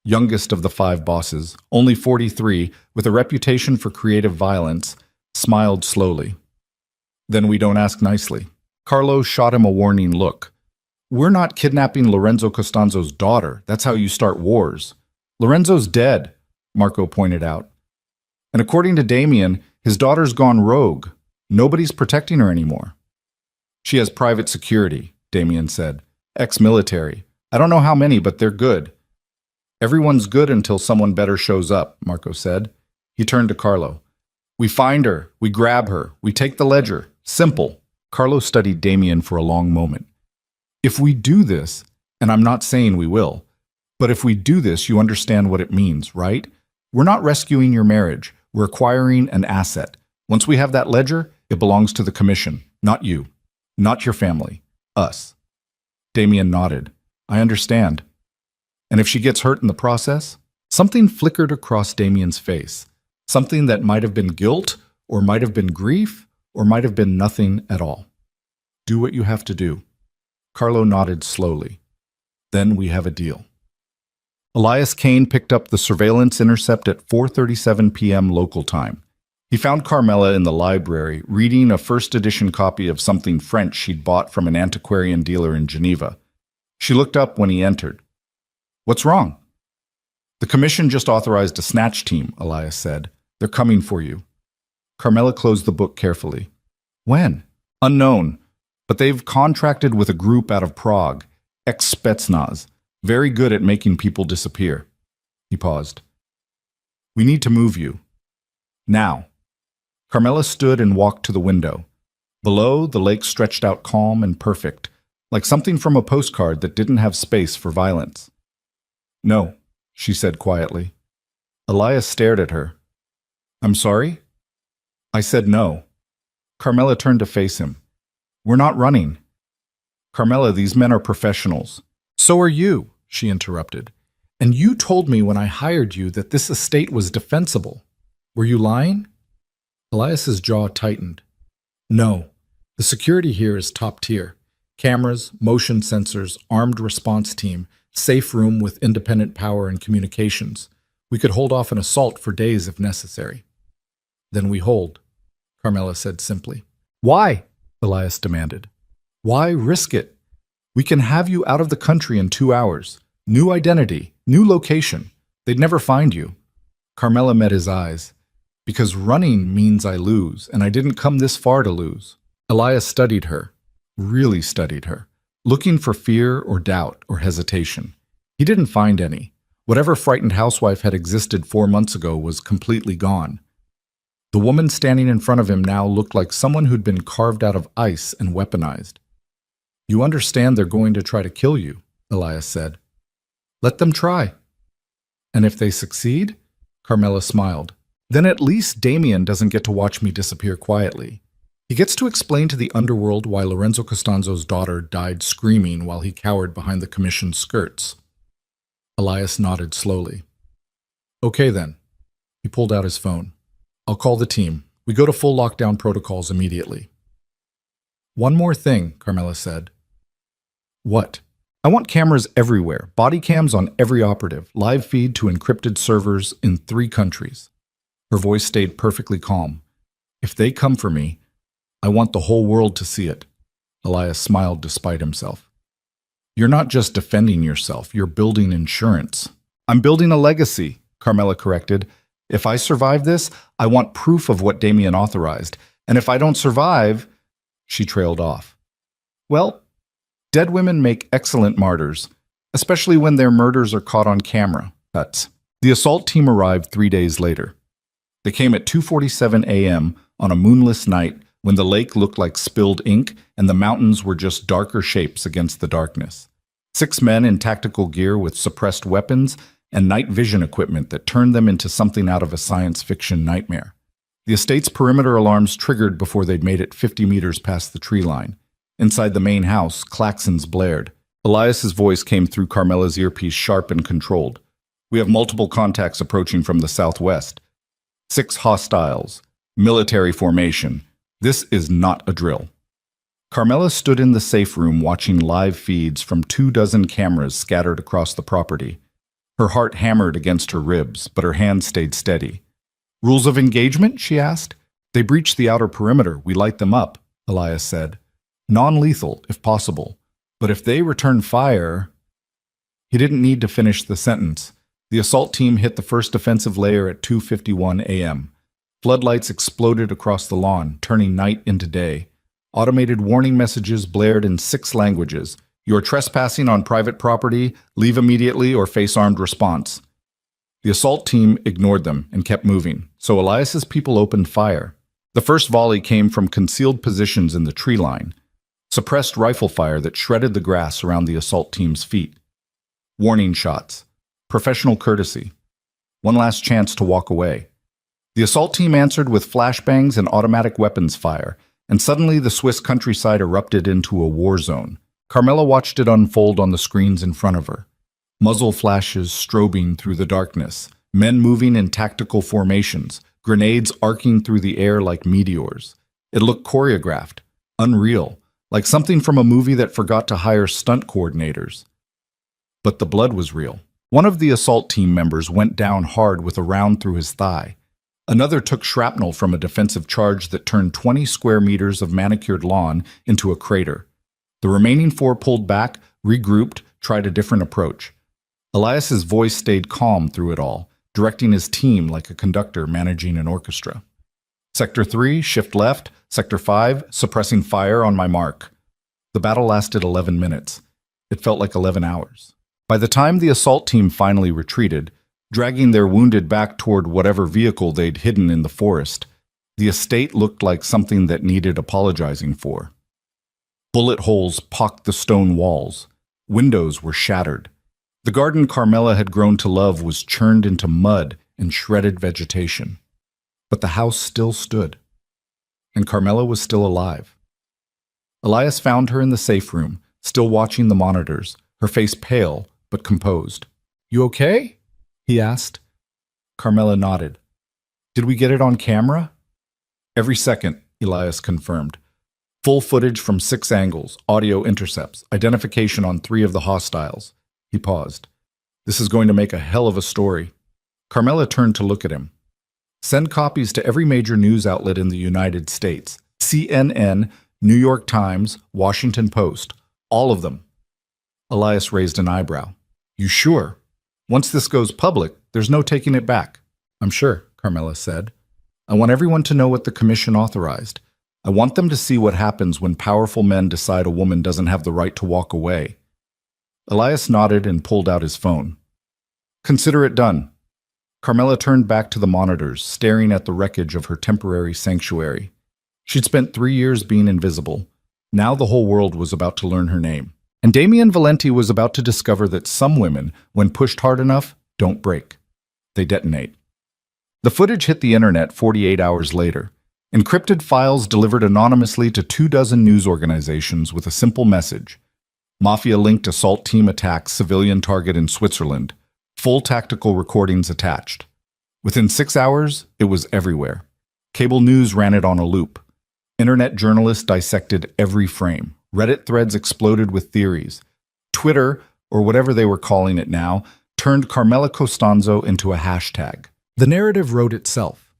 youngest of the 5 bosses, only 43, with a reputation for creative violence, smiled slowly. Then we don't ask nicely. Carlo shot him a warning look. We're not kidnapping Lorenzo Costanzo's daughter. That's how you start wars. Lorenzo's dead, Marco pointed out. And according to Damien, his daughter's gone rogue. Nobody's protecting her anymore. She has private security, Damien said. Ex-military. I don't know how many, but they're good. Everyone's good until someone better shows up, Marco said. He turned to Carlo. We find her. We grab her. We take the ledger. Simple. Carlo studied Damien for a long moment. If we do this, and I'm not saying we will, but if we do this, you understand what it means, right? We're not rescuing your marriage. We're acquiring an asset. Once we have that ledger, it belongs to the commission, not you, not your family, us. Damien nodded. I understand. And if she gets hurt in the process? Something flickered across Damien's face. Something that might have been guilt, or might have been grief, or might have been nothing at all. Do what you have to do. Carlo nodded slowly. Then we have a deal. Elias Kane picked up the surveillance intercept at 4:37 p.m. local time. He found Carmela in the library, reading a first-edition copy of something French she'd bought from an antiquarian dealer in Geneva. She looked up when he entered. "What's wrong?" "The commission just authorized a snatch team," Elias said. "They're coming for you." Carmela closed the book carefully. "When?" "Unknown. But they've contracted with a group out of Prague, ex-Spetsnaz, very good at making people disappear." He paused. "We need to move you. Now." Carmela stood and walked to the window. Below, the lake stretched out calm and perfect, like something from a postcard that didn't have space for violence. "No," she said quietly. Elias stared at her. "I'm sorry?" "I said no." Carmela turned to face him. "We're not running." "Carmela, these men are professionals." "So are you," she interrupted. "And you told me when I hired you that this estate was defensible. Were you lying?" Elias's jaw tightened. "No. The security here is top tier. Cameras, motion sensors, armed response team, safe room with independent power and communications. We could hold off an assault for days if necessary." "Then we hold," Carmela said simply. "Why?" Elias demanded. "Why risk it? We can have you out of the country in 2 hours. New identity, new location. They'd never find you." Carmela met his eyes. "Because running means I lose, and I didn't come this far to lose." Elias studied her, really studied her, looking for fear or doubt or hesitation. He didn't find any. Whatever frightened housewife had existed 4 months ago was completely gone. The woman standing in front of him now looked like someone who'd been carved out of ice and weaponized. "You understand they're going to try to kill you," Elias said. "Let them try." "And if they succeed?" Carmela smiled. "Then at least Damien doesn't get to watch me disappear quietly. He gets to explain to the underworld why Lorenzo Costanzo's daughter died screaming while he cowered behind the commission's skirts." Elias nodded slowly. "Okay then." He pulled out his phone. "I'll call the team. We go to full lockdown protocols immediately." "One more thing," Carmela said. "What?" "I want cameras everywhere, body cams on every operative, live feed to encrypted servers in 3 countries. Her voice stayed perfectly calm. "If they come for me, I want the whole world to see it." Elias smiled despite himself. "You're not just defending yourself, you're building insurance." "I'm building a legacy," Carmela corrected. "If I survive this, I want proof of what Damien authorized. And if I don't survive—" She trailed off. "Well, dead women make excellent martyrs, especially when their murders are caught on camera." Cuts. The assault team arrived 3 days later. They came at 2:47 a.m. on a moonless night when the lake looked like spilled ink and the mountains were just darker shapes against the darkness. 6 men in tactical gear with suppressed weapons and night vision equipment that turned them into something out of a science fiction nightmare. The estate's perimeter alarms triggered before they'd made it 50 meters past the tree line. Inside the main house, klaxons blared. Elias's voice came through Carmela's earpiece, sharp and controlled. "We have multiple contacts approaching from the southwest. 6 hostiles. Military formation. This is not a drill." Carmela stood in the safe room watching live feeds from 24 cameras scattered across the property. Her heart hammered against her ribs, but her hand stayed steady. "Rules of engagement?" she asked. "They breach the outer perimeter. We light them up," Elias said. "Non-lethal, if possible. But if they return fire—" He didn't need to finish the sentence. The assault team hit the first defensive layer at 2:51 a.m. Floodlights exploded across the lawn, turning night into day. Automated warning messages blared in 6 languages. "You're trespassing on private property. Leave immediately or face armed response." The assault team ignored them and kept moving, so Elias's people opened fire. The first volley came from concealed positions in the tree line, suppressed rifle fire that shredded the grass around the assault team's feet. Warning shots. Professional courtesy. One last chance to walk away. The assault team answered with flashbangs and automatic weapons fire, and suddenly the Swiss countryside erupted into a war zone. Carmela watched it unfold on the screens in front of her. Muzzle flashes strobing through the darkness, men moving in tactical formations, grenades arcing through the air like meteors. It looked choreographed, unreal, like something from a movie that forgot to hire stunt coordinators. But the blood was real. One of the assault team members went down hard with a round through his thigh. Another took shrapnel from a defensive charge that turned 20 square meters of manicured lawn into a crater. The remaining 4 pulled back, regrouped, tried a different approach. Elias's voice stayed calm through it all, directing his team like a conductor managing an orchestra. Sector 3, shift left. Sector 5, suppressing fire on my mark. The battle lasted 11 minutes. It felt like 11 hours. By the time the assault team finally retreated, dragging their wounded back toward whatever vehicle they'd hidden in the forest, the estate looked like something that needed apologizing for. Bullet holes pocked the stone walls. Windows were shattered. The garden Carmela had grown to love was churned into mud and shredded vegetation. But the house still stood. And Carmela was still alive. Elias found her in the safe room, still watching the monitors, her face pale but composed. "You okay?" he asked. Carmela nodded. "Did we get it on camera?" "Every second," Elias confirmed. "Full footage from 6 angles, audio intercepts, identification on 3 of the hostiles." He paused. "This is going to make a hell of a story." Carmela turned to look at him. "Send copies to every major news outlet in the United States. CNN, New York Times, Washington Post. All of them." Elias raised an eyebrow. "You sure? Once this goes public, there's no taking it back." "I'm sure," Carmela said. "I want everyone to know what the commission authorized. I want them to see what happens when powerful men decide a woman doesn't have the right to walk away." Elias nodded and pulled out his phone. "Consider it done." Carmela turned back to the monitors, staring at the wreckage of her temporary sanctuary. She'd spent 3 years being invisible. Now the whole world was about to learn her name. And Damien Valenti was about to discover that some women, when pushed hard enough, don't break. They detonate. The footage hit the internet 48 hours later. Encrypted files delivered anonymously to 24 news organizations with a simple message. Mafia-linked assault team attacks civilian target in Switzerland. Full tactical recordings attached. Within 6 hours, it was everywhere. Cable news ran it on a loop. Internet journalists dissected every frame. Reddit threads exploded with theories. Twitter, or whatever they were calling it now, turned Carmela Costanzo into a hashtag. The narrative wrote itself.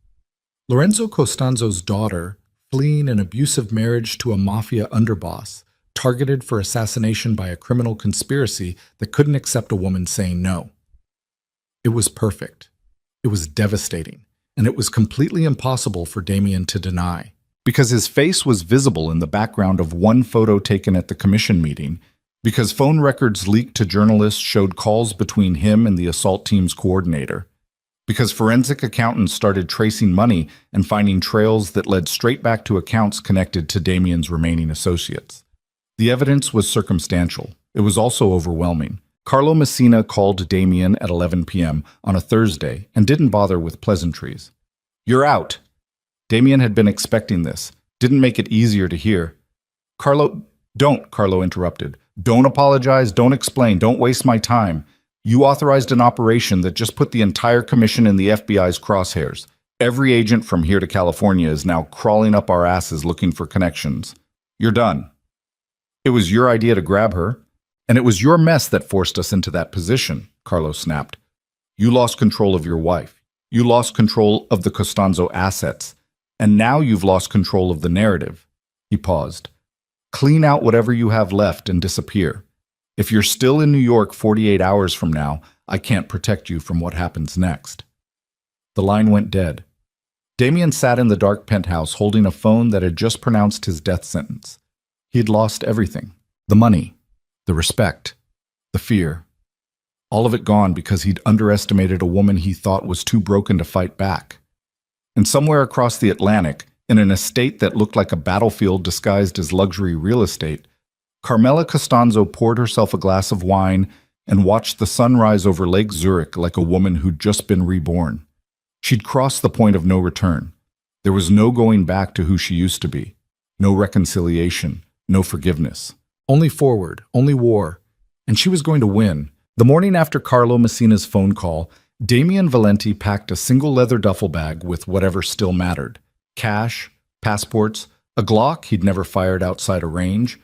Lorenzo Costanzo's daughter, fleeing an abusive marriage to a mafia underboss, targeted for assassination by a criminal conspiracy that couldn't accept a woman saying no. It was perfect. It was devastating. And it was completely impossible for Damien to deny. Because his face was visible in the background of one photo taken at the commission meeting, because phone records leaked to journalists showed calls between him and the assault team's coordinator, because forensic accountants started tracing money and finding trails that led straight back to accounts connected to Damien's remaining associates. The evidence was circumstantial. It was also overwhelming. Carlo Messina called Damien at 11 p.m. on a Thursday and didn't bother with pleasantries. "You're out." Damien had been expecting this. Didn't make it easier to hear. Don't, Carlo interrupted. "Don't apologize, don't explain, don't waste my time. You authorized an operation that just put the entire commission in the FBI's crosshairs. Every agent from here to California is now crawling up our asses looking for connections. You're done. It was your idea to grab her. And it was your mess that forced us into that position," Carlo snapped. "You lost control of your wife. You lost control of the Costanzo assets. And now you've lost control of the narrative." He paused. "Clean out whatever you have left and disappear. If you're still in New York 48 hours from now, I can't protect you from what happens next." The line went dead. Damien sat in the dark penthouse holding a phone that had just pronounced his death sentence. He'd lost everything. The money. The respect, the fear, all of it gone because he'd underestimated a woman he thought was too broken to fight back. And somewhere across the Atlantic, in an estate that looked like a battlefield disguised as luxury real estate, Carmela Costanzo poured herself a glass of wine and watched the sun rise over Lake Zurich like a woman who'd just been reborn. She'd crossed the point of no return. There was no going back to who she used to be. No reconciliation, no forgiveness. Only forward, only war. And she was going to win. The morning after Carlo Messina's phone call, Damien Valenti packed a single leather duffel bag with whatever still mattered. Cash, passports, a Glock he'd never fired outside a range,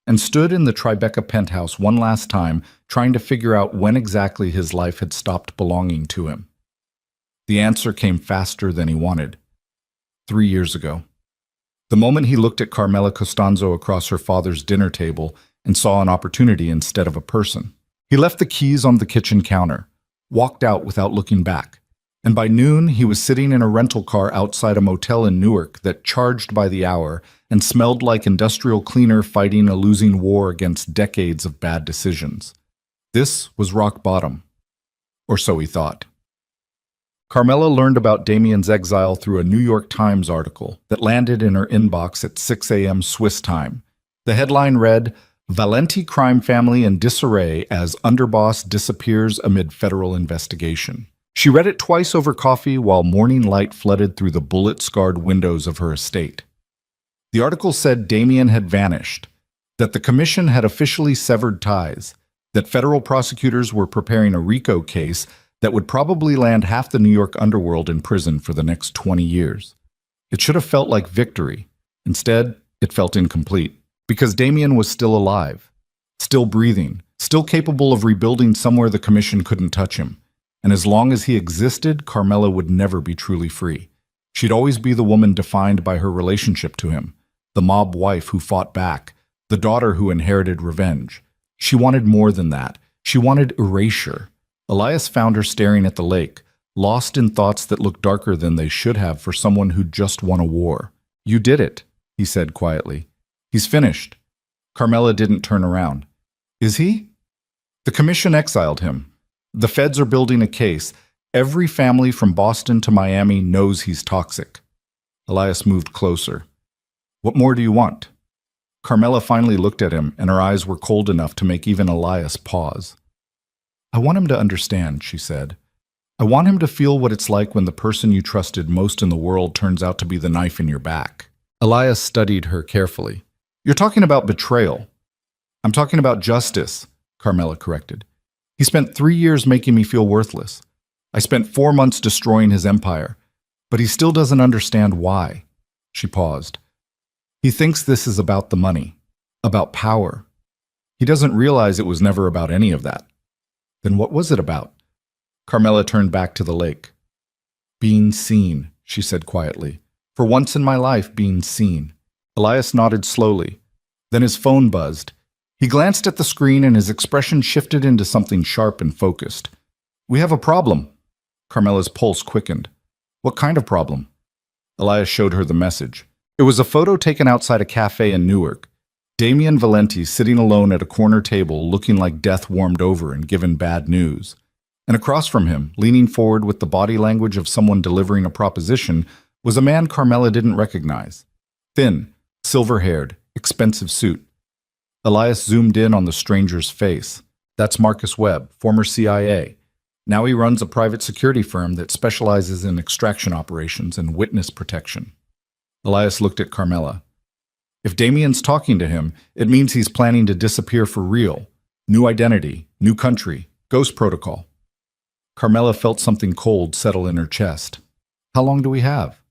and stood in the Tribeca penthouse one last time, trying to figure out when exactly his life had stopped belonging to him. The answer came faster than he wanted. 3 years ago. The moment he looked at Carmela Costanzo across her father's dinner table and saw an opportunity instead of a person. He left the keys on the kitchen counter, walked out without looking back, and by noon he was sitting in a rental car outside a motel in Newark that charged by the hour and smelled like industrial cleaner fighting a losing war against decades of bad decisions. This was rock bottom. Or so he thought. Carmela learned about Damien's exile through a New York Times article that landed in her inbox at 6 a.m. Swiss time. The headline read, "Valenti crime family in disarray as underboss disappears amid federal investigation." She read it twice over coffee while morning light flooded through the bullet-scarred windows of her estate. The article said Damien had vanished, that the commission had officially severed ties, that federal prosecutors were preparing a RICO case that would probably land half the New York underworld in prison for the next 20 years. It should have felt like victory. Instead, it felt incomplete, because Damien was still alive, still breathing, still capable of rebuilding somewhere the commission couldn't touch him. And as long as he existed, Carmela would never be truly free. She'd always be the woman defined by her relationship to him, the mob wife who fought back, the daughter who inherited revenge. She wanted more than that. She wanted erasure. Elias found her staring at the lake, lost in thoughts that looked darker than they should have for someone who'd just won a war. "You did it," he said quietly. "He's finished." Carmela didn't turn around. "Is he?" "The commission exiled him. The feds are building a case. Every family from Boston to Miami knows he's toxic." Elias moved closer. "What more do you want?" Carmela finally looked at him, and her eyes were cold enough to make even Elias pause. "I want him to understand," she said. "I want him to feel what it's like when the person you trusted most in the world turns out to be the knife in your back." Elias studied her carefully. "You're talking about betrayal." "I'm talking about justice," Carmela corrected. "He spent 3 years making me feel worthless. I spent 4 months destroying his empire, but he still doesn't understand why." She paused. "He thinks this is about the money, about power. He doesn't realize it was never about any of that." "Then what was it about?" Carmela turned back to the lake. "Being seen," she said quietly. "For once in my life, being seen." Elias nodded slowly. Then his phone buzzed. He glanced at the screen and his expression shifted into something sharp and focused. "We have a problem." Carmela's pulse quickened. "What kind of problem?" Elias showed her the message. It was a photo taken outside a cafe in Newark. Damien Valenti sitting alone at a corner table, looking like death warmed over and given bad news. And across from him, leaning forward with the body language of someone delivering a proposition, was a man Carmela didn't recognize. Thin, silver-haired, expensive suit. Elias zoomed in on the stranger's face. That's Marcus Webb, former CIA. Now he runs a private security firm that specializes in extraction operations and witness protection. Elias looked at Carmela. If Damien's talking to him, it means he's planning to disappear for real. New identity, new country, ghost protocol. Carmela felt something cold settle in her chest. "How long do we have?"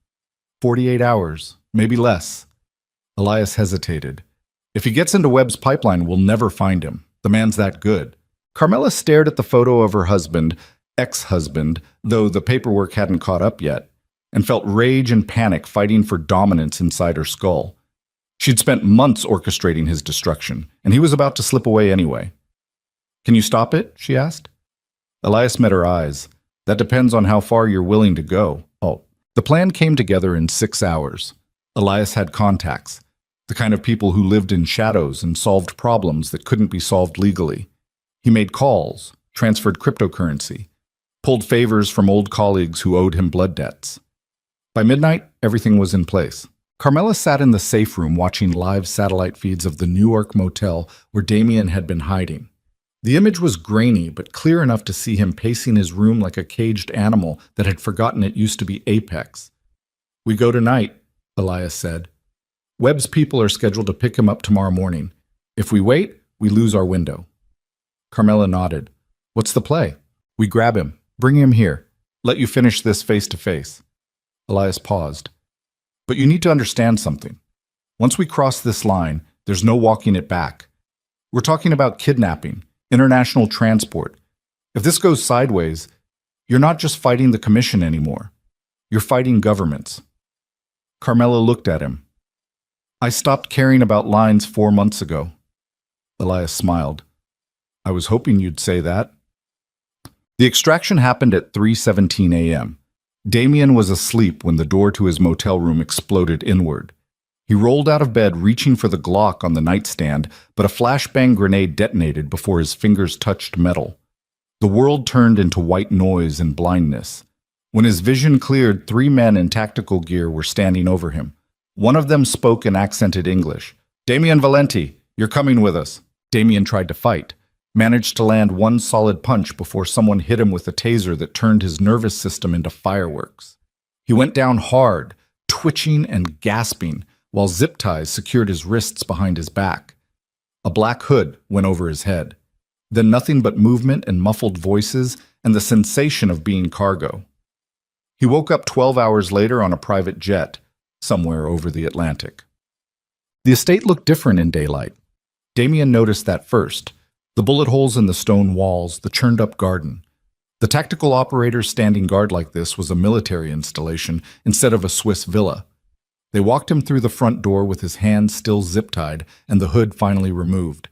48 hours, maybe less. Elias hesitated. "If he gets into Webb's pipeline, we'll never find him. The man's that good." Carmela stared at the photo of her husband, ex-husband, though the paperwork hadn't caught up yet, and felt rage and panic fighting for dominance inside her skull. She'd spent months orchestrating his destruction, and he was about to slip away anyway. "Can you stop it?" she asked. Elias met her eyes. "That depends on how far you're willing to go." Oh, the plan came together in 6 hours. Elias had contacts. The kind of people who lived in shadows and solved problems that couldn't be solved legally. He made calls, transferred cryptocurrency, pulled favors from old colleagues who owed him blood debts. By midnight, everything was in place. Carmela sat in the safe room watching live satellite feeds of the Newark motel where Damien had been hiding. The image was grainy, but clear enough to see him pacing his room like a caged animal that had forgotten it used to be Apex. "We go tonight," Elias said. "Webb's people are scheduled to pick him up tomorrow morning. If we wait, we lose our window." Carmela nodded. "What's the play?" "We grab him, bring him here, let you finish this face to face." Elias paused. "But you need to understand something. Once we cross this line, there's no walking it back. We're talking about kidnapping, international transport. If this goes sideways, you're not just fighting the commission anymore. You're fighting governments." Carmela looked at him. "I stopped caring about lines 4 months ago." Elias smiled. "I was hoping you'd say that." The extraction happened at 3:17 a.m. Damien was asleep when the door to his motel room exploded inward. He rolled out of bed reaching for the Glock on the nightstand, but a flashbang grenade detonated before his fingers touched metal. The world turned into white noise and blindness. When his vision cleared, 3 men in tactical gear were standing over him. One of them spoke in accented English. "Damien Valenti, you're coming with us." Damien tried to fight, managed to land one solid punch before someone hit him with a taser that turned his nervous system into fireworks. He went down hard, twitching and gasping, while zip ties secured his wrists behind his back. A black hood went over his head. Then nothing but movement and muffled voices and the sensation of being cargo. He woke up 12 hours later on a private jet, somewhere over the Atlantic. The estate looked different in daylight. Damien noticed that first. The bullet holes in the stone walls, the churned-up garden. The tactical operator's standing guard like this was a military installation instead of a Swiss villa. They walked him through the front door with his hands still zip-tied and the hood finally removed.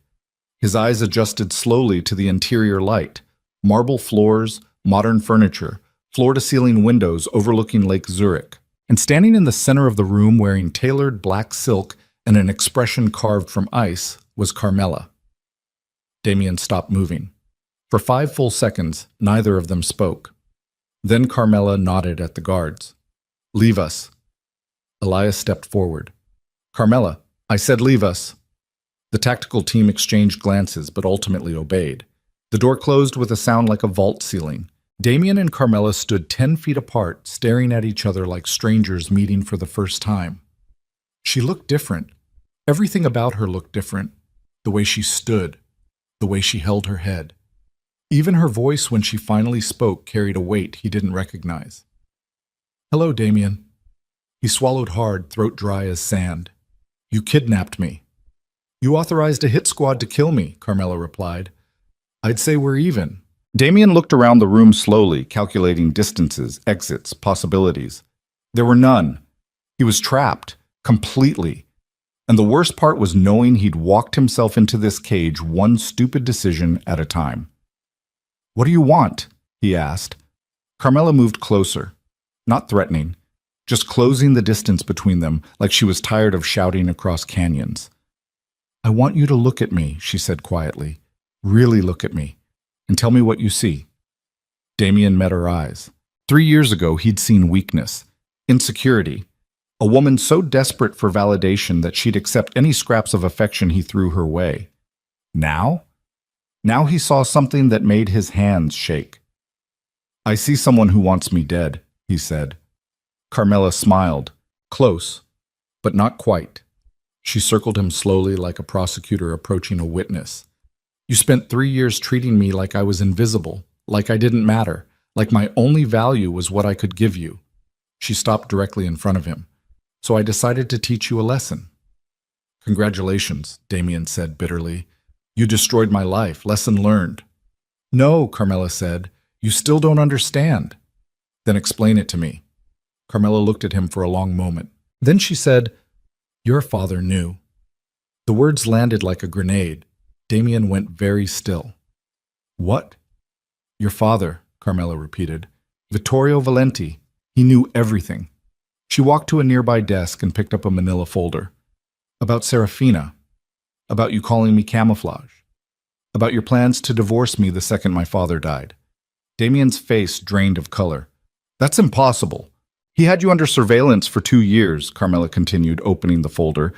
His eyes adjusted slowly to the interior light. Marble floors, modern furniture, floor-to-ceiling windows overlooking Lake Zurich. And standing in the center of the room wearing tailored black silk and an expression carved from ice was Carmela. Damien stopped moving. For 5 full seconds, neither of them spoke. Then Carmela nodded at the guards. "Leave us." Elias stepped forward. "Carmela, I said leave us." The tactical team exchanged glances but ultimately obeyed. The door closed with a sound like a vault ceiling. Damien and Carmela stood 10 feet apart, staring at each other like strangers meeting for the first time. She looked different. Everything about her looked different. The way she stood, the way she held her head. Even her voice when she finally spoke carried a weight he didn't recognize. "Hello, Damien." He swallowed hard, throat dry as sand. "You kidnapped me." "You authorized a hit squad to kill me," Carmela replied. "I'd say we're even." Damien looked around the room slowly, calculating distances, exits, possibilities. There were none. He was trapped, completely. And the worst part was knowing he'd walked himself into this cage one stupid decision at a time. "What do you want?" he asked. Carmela moved closer, not threatening, just closing the distance between them like she was tired of shouting across canyons. "I want you to look at me," she said quietly. "Really look at me. And tell me what you see." Damien met her eyes. 3 years ago, he'd seen weakness, insecurity, a woman so desperate for validation that she'd accept any scraps of affection he threw her way. Now? Now he saw something that made his hands shake. "I see someone who wants me dead," he said. Carmela smiled, close, but not quite. She circled him slowly like a prosecutor approaching a witness. "You spent 3 years treating me like I was invisible, like I didn't matter, like my only value was what I could give you." She stopped directly in front of him. "So I decided to teach you a lesson." "Congratulations," Damien said bitterly. "You destroyed my life. Lesson learned." "No," Carmela said. "You still don't understand." "Then explain it to me." Carmela looked at him for a long moment. Then she said, "Your father knew." The words landed like a grenade. Damien went very still. "What?" "Your father," Carmela repeated. "Vittorio Valenti. He knew everything." She walked to a nearby desk and picked up a manila folder. "About Serafina. About you calling me camouflage. About your plans to divorce me the second my father died." Damien's face drained of color. "That's impossible. He had you under surveillance for 2 years," Carmela continued, opening the folder.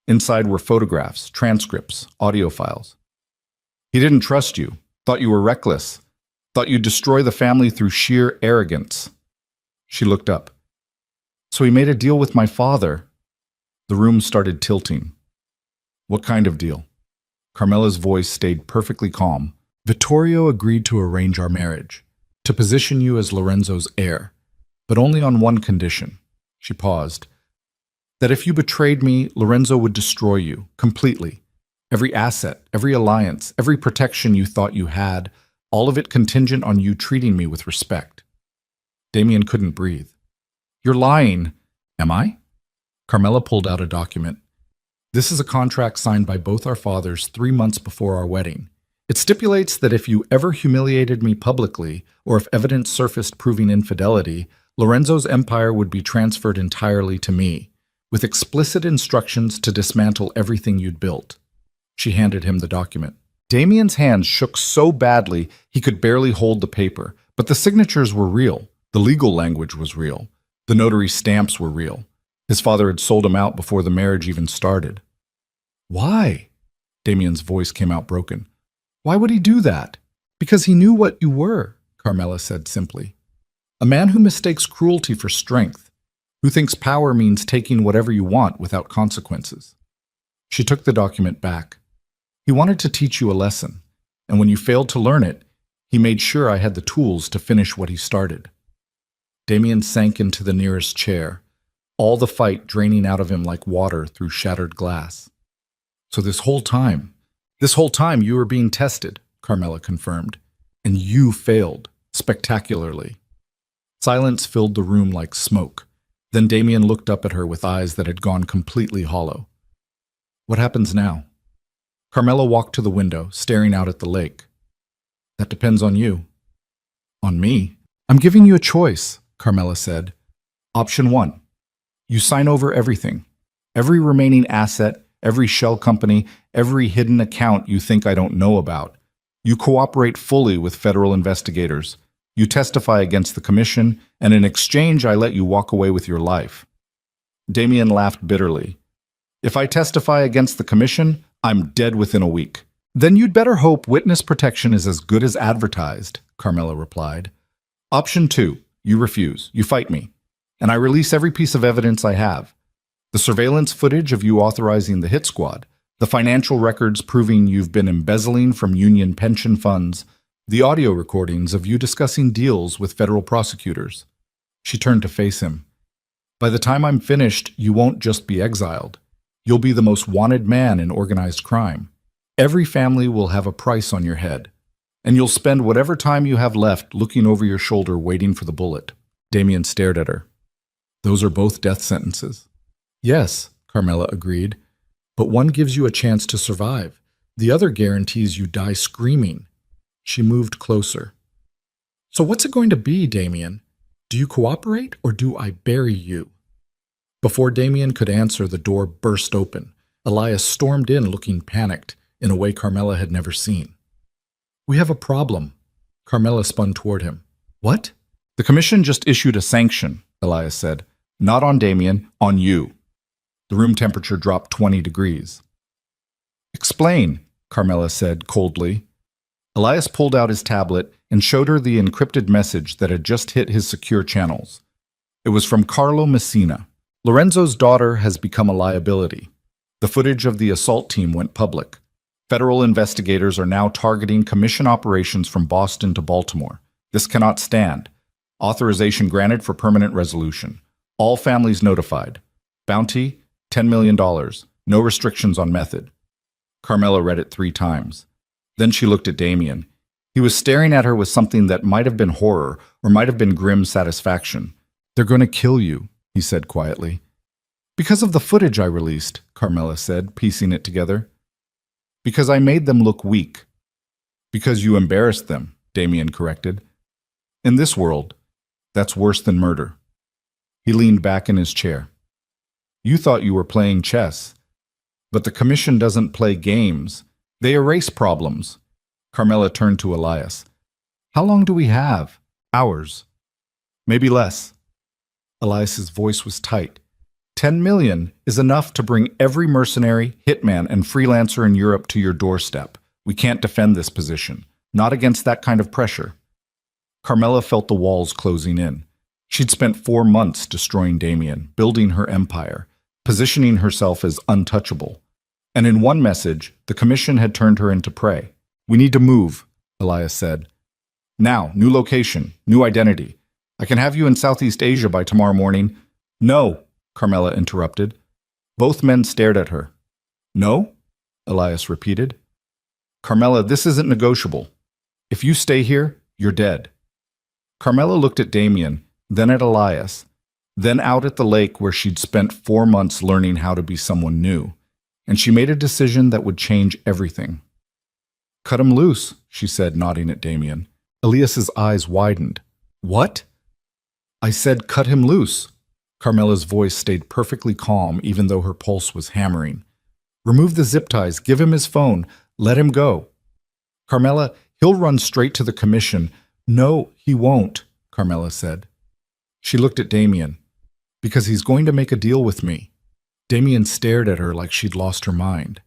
Inside were photographs, transcripts, audio files. "He didn't trust you, thought you were reckless, thought you'd destroy the family through sheer arrogance." She looked up. "So he made a deal with my father." The room started tilting. "What kind of deal?" Carmela's voice stayed perfectly calm. "Vittorio agreed to arrange our marriage, to position you as Lorenzo's heir, but only on one condition." She paused. That if you betrayed me, Lorenzo would destroy you completely. Every asset, every alliance, every protection you thought you had, all of it contingent on you treating me with respect. Damien couldn't breathe. You're lying. Am I? Carmela pulled out a document. This is a contract signed by both our fathers 3 months before our wedding. It stipulates that if you ever humiliated me publicly, or if evidence surfaced proving infidelity, Lorenzo's empire would be transferred entirely to me, with explicit instructions to dismantle everything you'd built. She handed him the document. Damien's hands shook so badly he could barely hold the paper, but the signatures were real. The legal language was real. The notary stamps were real. His father had sold him out before the marriage even started. Why? Damien's voice came out broken. Why would he do that? Because he knew what you were, Carmela said simply. A man who mistakes cruelty for strength, who thinks power means taking whatever you want without consequences. She took the document back. He wanted to teach you a lesson, and when you failed to learn it, he made sure I had the tools to finish what he started. Damien sank into the nearest chair, all the fight draining out of him like water through shattered glass. So this whole time you were being tested, Carmela confirmed, and you failed, spectacularly. Silence filled the room like smoke. Then Damien looked up at her with eyes that had gone completely hollow. What happens now? Carmela walked to the window, staring out at the lake. That depends on you. On me? I'm giving you a choice, Carmela said. Option 1. You sign over everything. Every remaining asset, every shell company, every hidden account you think I don't know about. You cooperate fully with federal investigators. You testify against the commission, and in exchange I let you walk away with your life. Damien laughed bitterly. If I testify against the commission, I'm dead within a week. Then you'd better hope witness protection is as good as advertised, Carmela replied. Option 2. You refuse. You fight me. And I release every piece of evidence I have. The surveillance footage of you authorizing the hit squad, the financial records proving you've been embezzling from union pension funds, the audio recordings of you discussing deals with federal prosecutors. She turned to face him. By the time I'm finished, you won't just be exiled. You'll be the most wanted man in organized crime. Every family will have a price on your head, and you'll spend whatever time you have left looking over your shoulder waiting for the bullet. Damien stared at her. Those are both death sentences. Yes, Carmela agreed, but one gives you a chance to survive. The other guarantees you die screaming. She moved closer. So what's it going to be, Damien? Do you cooperate or do I bury you? Before Damien could answer, the door burst open. Elias stormed in looking panicked, in a way Carmela had never seen. We have a problem. Carmela spun toward him. What? The commission just issued a sanction, Elias said. Not on Damien, on you. The room temperature dropped 20 degrees. Explain, Carmela said coldly. Elias pulled out his tablet and showed her the encrypted message that had just hit his secure channels. It was from Carlo Messina. Lorenzo's daughter has become a liability. The footage of the assault team went public. Federal investigators are now targeting commission operations from Boston to Baltimore. This cannot stand. Authorization granted for permanent resolution. All families notified. Bounty, $10 million. No restrictions on method. Carmela read it 3 times. Then she looked at Damien. He was staring at her with something that might have been horror or might have been grim satisfaction. They're going to kill you, he said quietly. Because of the footage I released, Carmela said, piecing it together. Because I made them look weak. Because you embarrassed them, Damien corrected. In this world, that's worse than murder. He leaned back in his chair. You thought you were playing chess. But the commission doesn't play games. They erase problems. Carmela turned to Elias. How long do we have? Hours. Maybe less. Elias's voice was tight. 10 million is enough to bring every mercenary, hitman, and freelancer in Europe to your doorstep. We can't defend this position. Not against that kind of pressure. Carmela felt the walls closing in. She'd spent 4 months destroying Damien, building her empire, positioning herself as untouchable. And in one message, the commission had turned her into prey. We need to move, Elias said. Now, new location, new identity. I can have you in Southeast Asia by tomorrow morning. No, Carmela interrupted. Both men stared at her. No? Elias repeated. Carmela, this isn't negotiable. If you stay here, you're dead. Carmela looked at Damien, then at Elias, then out at the lake where she'd spent 4 months learning how to be someone new, and she made a decision that would change everything. Cut him loose, she said, nodding at Damien. Elias's eyes widened. What? I said cut him loose. Carmela's voice stayed perfectly calm even though her pulse was hammering. Remove the zip ties, give him his phone, let him go. Carmela, he'll run straight to the commission. No, he won't, Carmela said. She looked at Damien. Because he's going to make a deal with me. Damien stared at her like she'd lost her mind.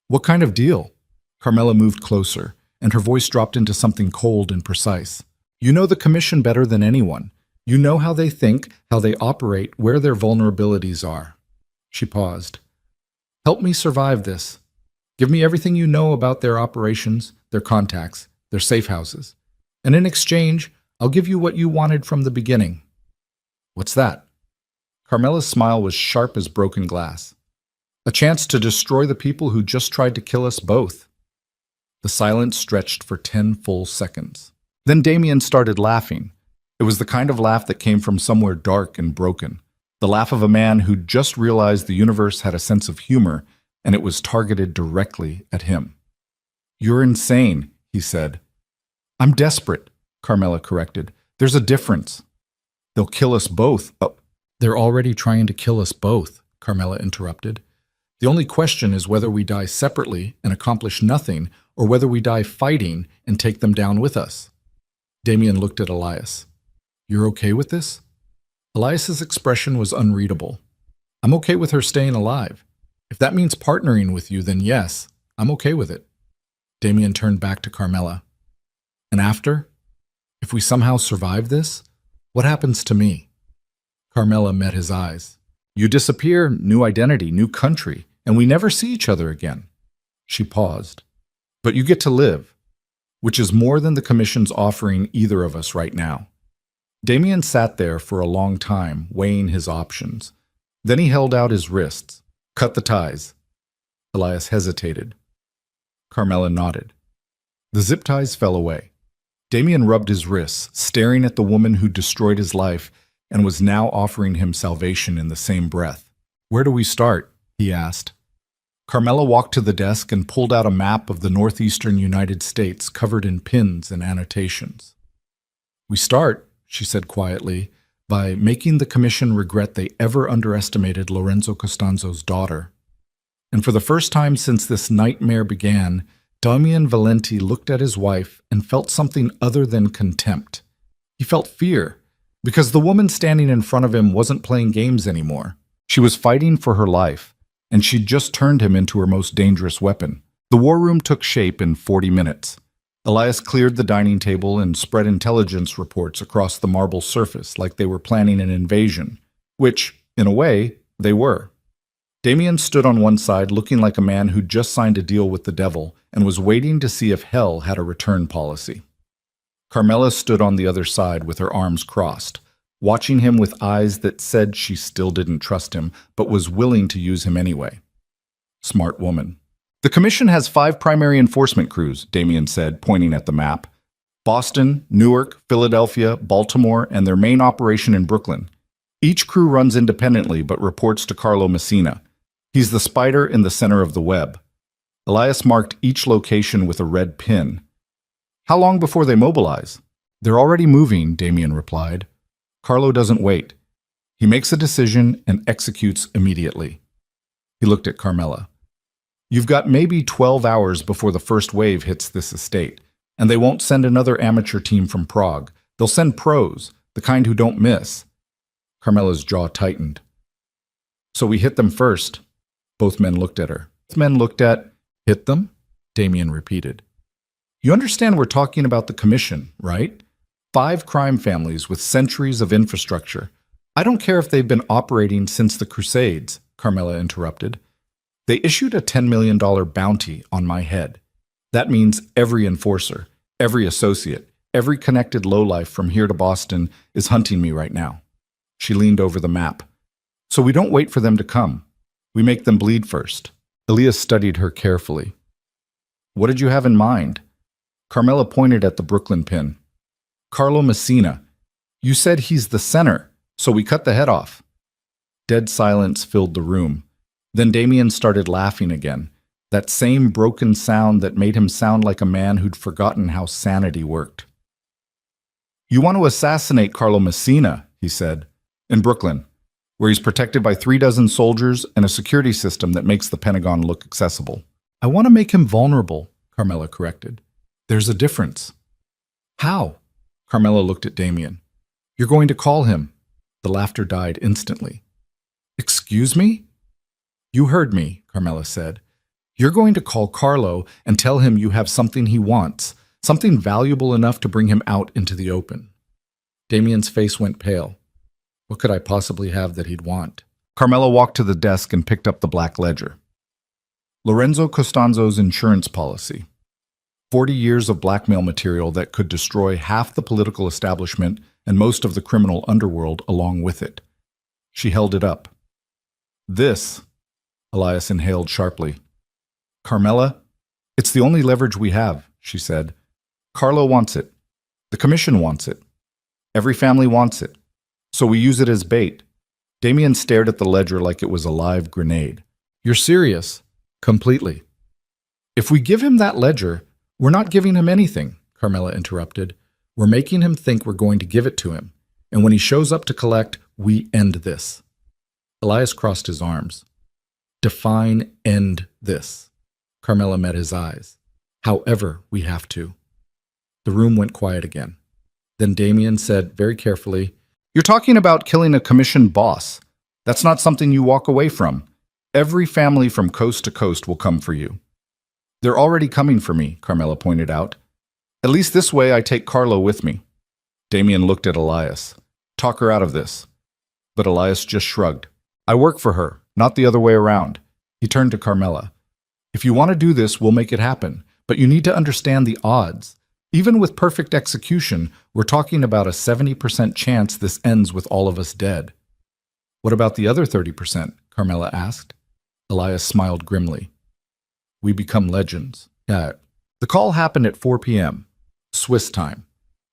What kind of deal? Carmela moved closer, and her voice dropped into something cold and precise. You know the commission better than anyone. You know how they think, how they operate, where their vulnerabilities are. She paused. Help me survive this. Give me everything you know about their operations, their contacts, their safe houses. And in exchange, I'll give you what you wanted from the beginning. What's that? Carmela's smile was sharp as broken glass. A chance to destroy the people who just tried to kill us both. The silence stretched for 10 full seconds. Then Damien started laughing. It was the kind of laugh that came from somewhere dark and broken. The laugh of a man who just realized the universe had a sense of humor, and it was targeted directly at him. You're insane, he said. I'm desperate, Carmela corrected. There's a difference. They'll kill us both. Oh, they're already trying to kill us both, Carmela interrupted. The only question is whether we die separately and accomplish nothing, or whether we die fighting and take them down with us. Damien looked at Elias. You're okay with this? Elias's expression was unreadable. I'm okay with her staying alive. If that means partnering with you, then yes, I'm okay with it. Damien turned back to Carmela. And after? If we somehow survive this, what happens to me? Carmela met his eyes. You disappear, new identity, new country, and we never see each other again. She paused. But you get to live, which is more than the commission's offering either of us right now. Damien sat there for a long time, weighing his options. Then he held out his wrists. Cut the ties. Elias hesitated. Carmela nodded. The zip ties fell away. Damien rubbed his wrists, staring at the woman who destroyed his life and was now offering him salvation in the same breath. Where do we start? He asked. Carmela walked to the desk and pulled out a map of the northeastern United States covered in pins and annotations. We start, she said quietly, by making the commission regret they ever underestimated Lorenzo Costanzo's daughter. And for the first time since this nightmare began, Damien Valenti looked at his wife and felt something other than contempt. He felt fear, because the woman standing in front of him wasn't playing games anymore. She was fighting for her life, and she'd just turned him into her most dangerous weapon. The war room took shape in 40 minutes. Elias cleared the dining table and spread intelligence reports across the marble surface like they were planning an invasion, which, in a way, they were. Damien stood on one side looking like a man who'd just signed a deal with the devil and was waiting to see if hell had a return policy. Carmela stood on the other side with her arms crossed, watching him with eyes that said she still didn't trust him, but was willing to use him anyway. Smart woman. The commission has 5 primary enforcement crews, Damien said, pointing at the map. Boston, Newark, Philadelphia, Baltimore, and their main operation in Brooklyn. Each crew runs independently but reports to Carlo Messina. He's the spider in the center of the web. Elias marked each location with a red pin. How long before they mobilize? They're already moving, Damien replied. Carlo doesn't wait. He makes a decision and executes immediately. He looked at Carmela. You've got maybe 12 hours before the first wave hits this estate, and they won't send another amateur team from Prague. They'll send pros, the kind who don't miss. Carmela's jaw tightened. So we hit them first. Both men looked at her. Both men looked at, hit them? Damien repeated. You understand we're talking about the commission, right? 5 crime families with centuries of infrastructure. I don't care if they've been operating since the Crusades, Carmela interrupted. They issued a $10 million bounty on my head. That means every enforcer, every associate, every connected lowlife from here to Boston is hunting me right now. She leaned over the map. So we don't wait for them to come. We make them bleed first. Elias studied her carefully. What did you have in mind? Carmela pointed at the Brooklyn pin. Carlo Messina. You said he's the center, so we cut the head off. Dead silence filled the room. Then Damien started laughing again, that same broken sound that made him sound like a man who'd forgotten how sanity worked. You want to assassinate Carlo Messina, he said, in Brooklyn, where he's protected by 36 soldiers and a security system that makes the Pentagon look accessible. I want to make him vulnerable, Carmela corrected. There's a difference. How? Carmela looked at Damien. You're going to call him. The laughter died instantly. Excuse me? You heard me, Carmela said. You're going to call Carlo and tell him you have something he wants, something valuable enough to bring him out into the open. Damien's face went pale. What could I possibly have that he'd want? Carmela walked to the desk and picked up the black ledger. Lorenzo Costanzo's insurance policy. 40 years of blackmail material that could destroy half the political establishment and most of the criminal underworld along with it. She held it up. This, Elias inhaled sharply. Carmela, it's the only leverage we have, she said. Carlo wants it. The commission wants it. Every family wants it. So we use it as bait. Damien stared at the ledger like it was a live grenade. You're serious? Completely. If we give him that ledger, we're not giving him anything, Carmela interrupted. We're making him think we're going to give it to him. And when he shows up to collect, we end this. Elias crossed his arms. Define end this. Carmela met his eyes. However, we have to. The room went quiet again. Then Damien said very carefully, You're talking about killing a commissioned boss. That's not something you walk away from. Every family from coast to coast will come for you. They're already coming for me, Carmela pointed out. At least this way I take Carlo with me. Damien looked at Elias. Talk her out of this. But Elias just shrugged. I work for her, not the other way around. He turned to Carmela. If you want to do this, we'll make it happen. But you need to understand the odds. Even with perfect execution, we're talking about a 70% chance this ends with all of us dead. What about the other 30%? Carmela asked. Elias smiled grimly. We become legends. The call happened at 4 p.m. Swiss time.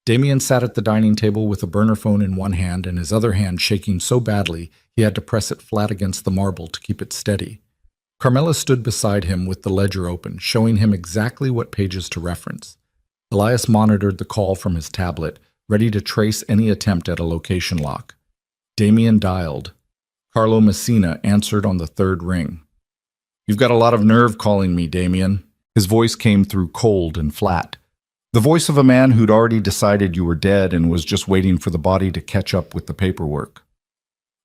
Damien sat at the dining table with a burner phone in one hand and his other hand shaking so badly he had to press it flat against the marble to keep it steady. Carmela stood beside him with the ledger open, showing him exactly what pages to reference. Elias monitored the call from his tablet, ready to trace any attempt at a location lock. Damien dialed. Carlo Messina answered on the third ring. You've got a lot of nerve calling me, Damien. His voice came through cold and flat. The voice of a man who'd already decided you were dead and was just waiting for the body to catch up with the paperwork.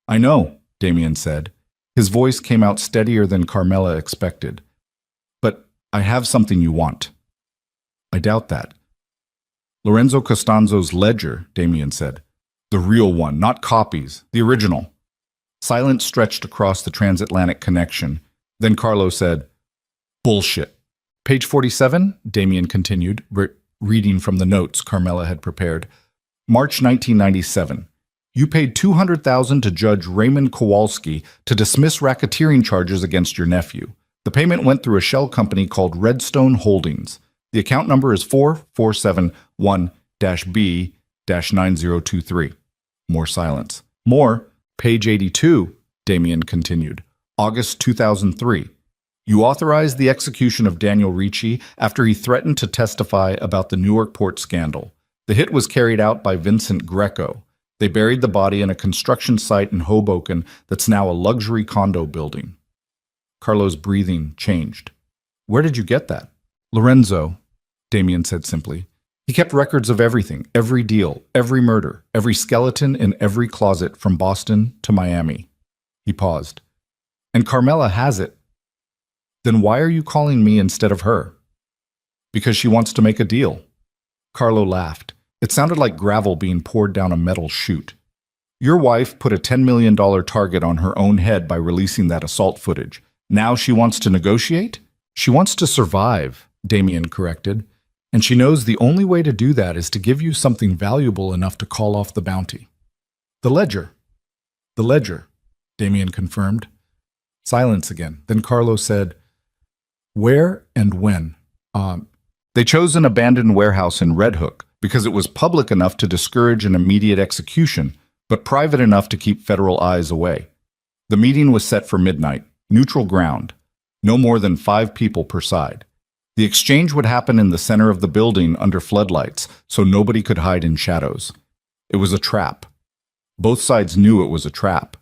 I know, Damien said. His voice came out steadier than Carmela expected. But I have something you want. I doubt that. Lorenzo Costanzo's ledger, Damien said. The real one, not copies, the original. Silence stretched across the transatlantic connection. Then Carlo said, Bullshit. Page 47, Damien continued, reading from the notes Carmela had prepared. March 1997. You paid $200,000 to Judge Raymond Kowalski to dismiss racketeering charges against your nephew. The payment went through a shell company called Redstone Holdings. The account number is 4471-B-9023. More silence. More, page 82, Damien continued. August 2003. You authorized the execution of Daniel Ricci after he threatened to testify about the Newark port scandal. The hit was carried out by Vincent Greco. They buried the body in a construction site in Hoboken that's now a luxury condo building. Carlo's breathing changed. Where did you get that? Lorenzo, Damien said simply. He kept records of everything, every deal, every murder, every skeleton in every closet from Boston to Miami. He paused. And Carmela has it. Then why are you calling me instead of her? Because she wants to make a deal. Carlo laughed. It sounded like gravel being poured down a metal chute. Your wife put a $10 million target on her own head by releasing that assault footage. Now she wants to negotiate? She wants to survive, Damien corrected. And she knows the only way to do that is to give you something valuable enough to call off the bounty. The ledger. The ledger, Damien confirmed. Silence again. Then Carlo said, "Where and when?" They chose an abandoned warehouse in Red Hook because it was public enough to discourage an immediate execution, but private enough to keep federal eyes away. The meeting was set for midnight, neutral ground, no more than 5 people per side. The exchange would happen in the center of the building under floodlights, so nobody could hide in shadows. It was a trap. Both sides knew it was a trap.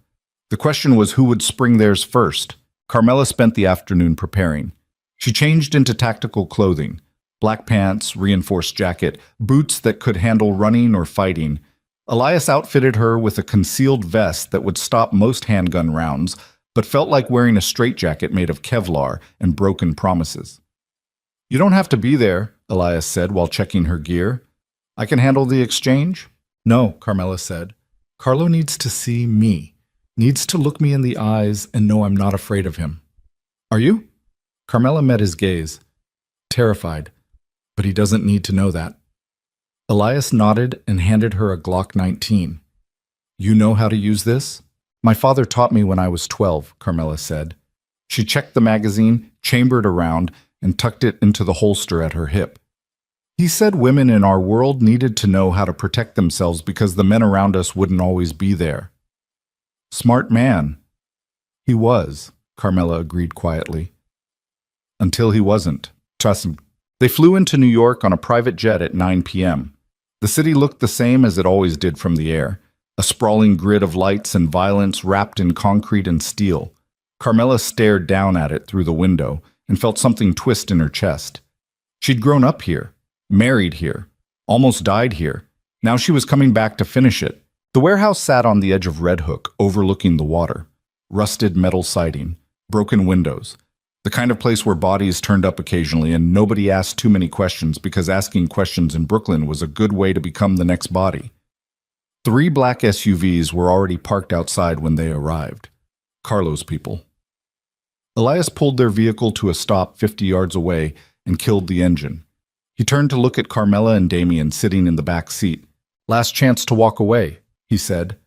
The question was who would spring theirs first. Carmela spent the afternoon preparing. She changed into tactical clothing, black pants, reinforced jacket, boots that could handle running or fighting. Elias outfitted her with a concealed vest that would stop most handgun rounds, but felt like wearing a straitjacket made of Kevlar and broken promises. "You don't have to be there," Elias said while checking her gear. "I can handle the exchange?" "No," Carmela said. "Carlo needs to see me, needs to look me in the eyes and know I'm not afraid of him." "Are you?" Carmela met his gaze. Terrified, but he doesn't need to know that. Elias nodded and handed her a Glock 19. "You know how to use this?" "My father taught me when I was 12, Carmela said. She checked the magazine, chambered around, and tucked it into the holster at her hip. "He said women in our world needed to know how to protect themselves because the men around us wouldn't always be there." "Smart man." "He was," Carmela agreed quietly. "Until he wasn't. Trust him." They flew into New York on a private jet at 9 p.m. The city looked the same as it always did from the air, a sprawling grid of lights and violence wrapped in concrete and steel. Carmela stared down at it through the window and felt something twist in her chest. She'd grown up here, married here, almost died here. Now she was coming back to finish it. The warehouse sat on the edge of Red Hook, overlooking the water. Rusted metal siding, broken windows. The kind of place where bodies turned up occasionally and nobody asked too many questions because asking questions in Brooklyn was a good way to become the next body. 3 black SUVs were already parked outside when they arrived. Carlo's people. Elias pulled their vehicle to a stop 50 yards away and killed the engine. He turned to look at Carmela and Damien sitting in the back seat. "Last chance to walk away," he said.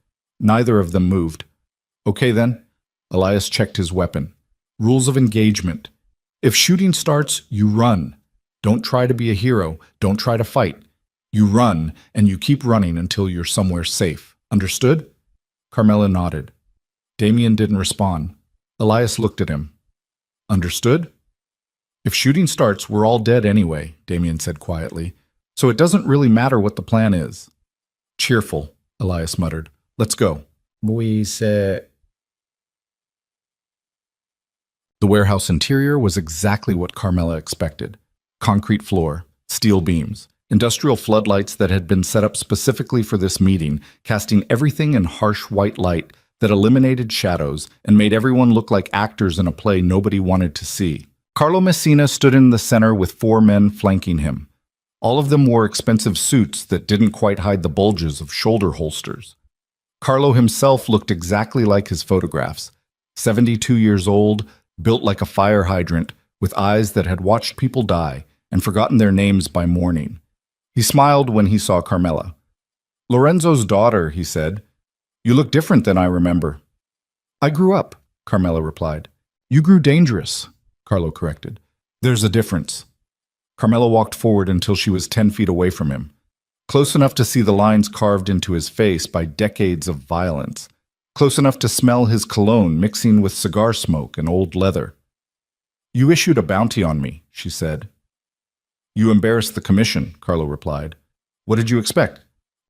Neither of them moved. "Okay then." Elias checked his weapon. "Rules of engagement. If shooting starts, you run. Don't try to be a hero. Don't try to fight. You run, and you keep running until you're somewhere safe. Understood?" Carmela nodded. Damien didn't respond. Elias looked at him. "Understood?" "If shooting starts, we're all dead anyway," Damien said quietly. "So it doesn't really matter what the plan is." "Cheerful," Elias muttered. "Let's go." We said. The warehouse interior was exactly what Carmela expected. Concrete floor, steel beams, industrial floodlights that had been set up specifically for this meeting, casting everything in harsh white light that eliminated shadows and made everyone look like actors in a play nobody wanted to see. Carlo Messina stood in the center with 4 men flanking him. All of them wore expensive suits that didn't quite hide the bulges of shoulder holsters. Carlo himself looked exactly like his photographs, 72 years old, built like a fire hydrant, with eyes that had watched people die and forgotten their names by morning. He smiled when he saw Carmela. "Lorenzo's daughter," he said. "You look different than I remember." "I grew up," Carmela replied. "You grew dangerous," Carlo corrected. "There's a difference." Carmela walked forward until she was 10 feet away from him, close enough to see the lines carved into his face by decades of violence, close enough to smell his cologne mixing with cigar smoke and old leather. "You issued a bounty on me," she said. "You embarrassed the commission," Carlo replied. "What did you expect?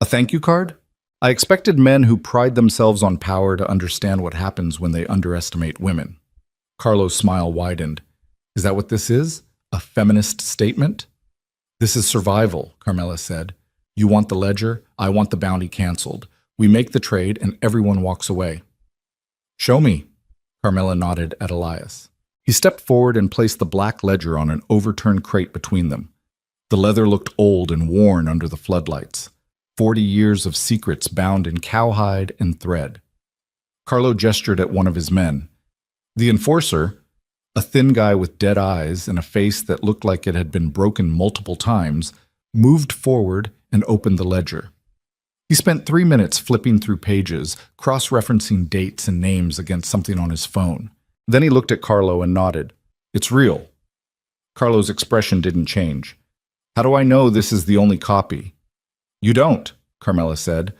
A thank you card?" "I expected men who pride themselves on power to understand what happens when they underestimate women." Carlo's smile widened. "Is that what this is? A feminist statement?" "This is survival," Carmela said. "You want the ledger, I want the bounty canceled. We make the trade and everyone walks away." "Show me." Carmela nodded at Elias. He stepped forward and placed the black ledger on an overturned crate between them. The leather looked old and worn under the floodlights. 40 years of secrets bound in cowhide and thread. Carlo gestured at one of his men. The enforcer, a thin guy with dead eyes and a face that looked like it had been broken multiple times, moved forward and opened the ledger. He spent 3 minutes flipping through pages, cross-referencing dates and names against something on his phone. Then he looked at Carlo and nodded. It's real. Carlo's expression didn't change. How do I know this is the only copy? You don't, Carmela said.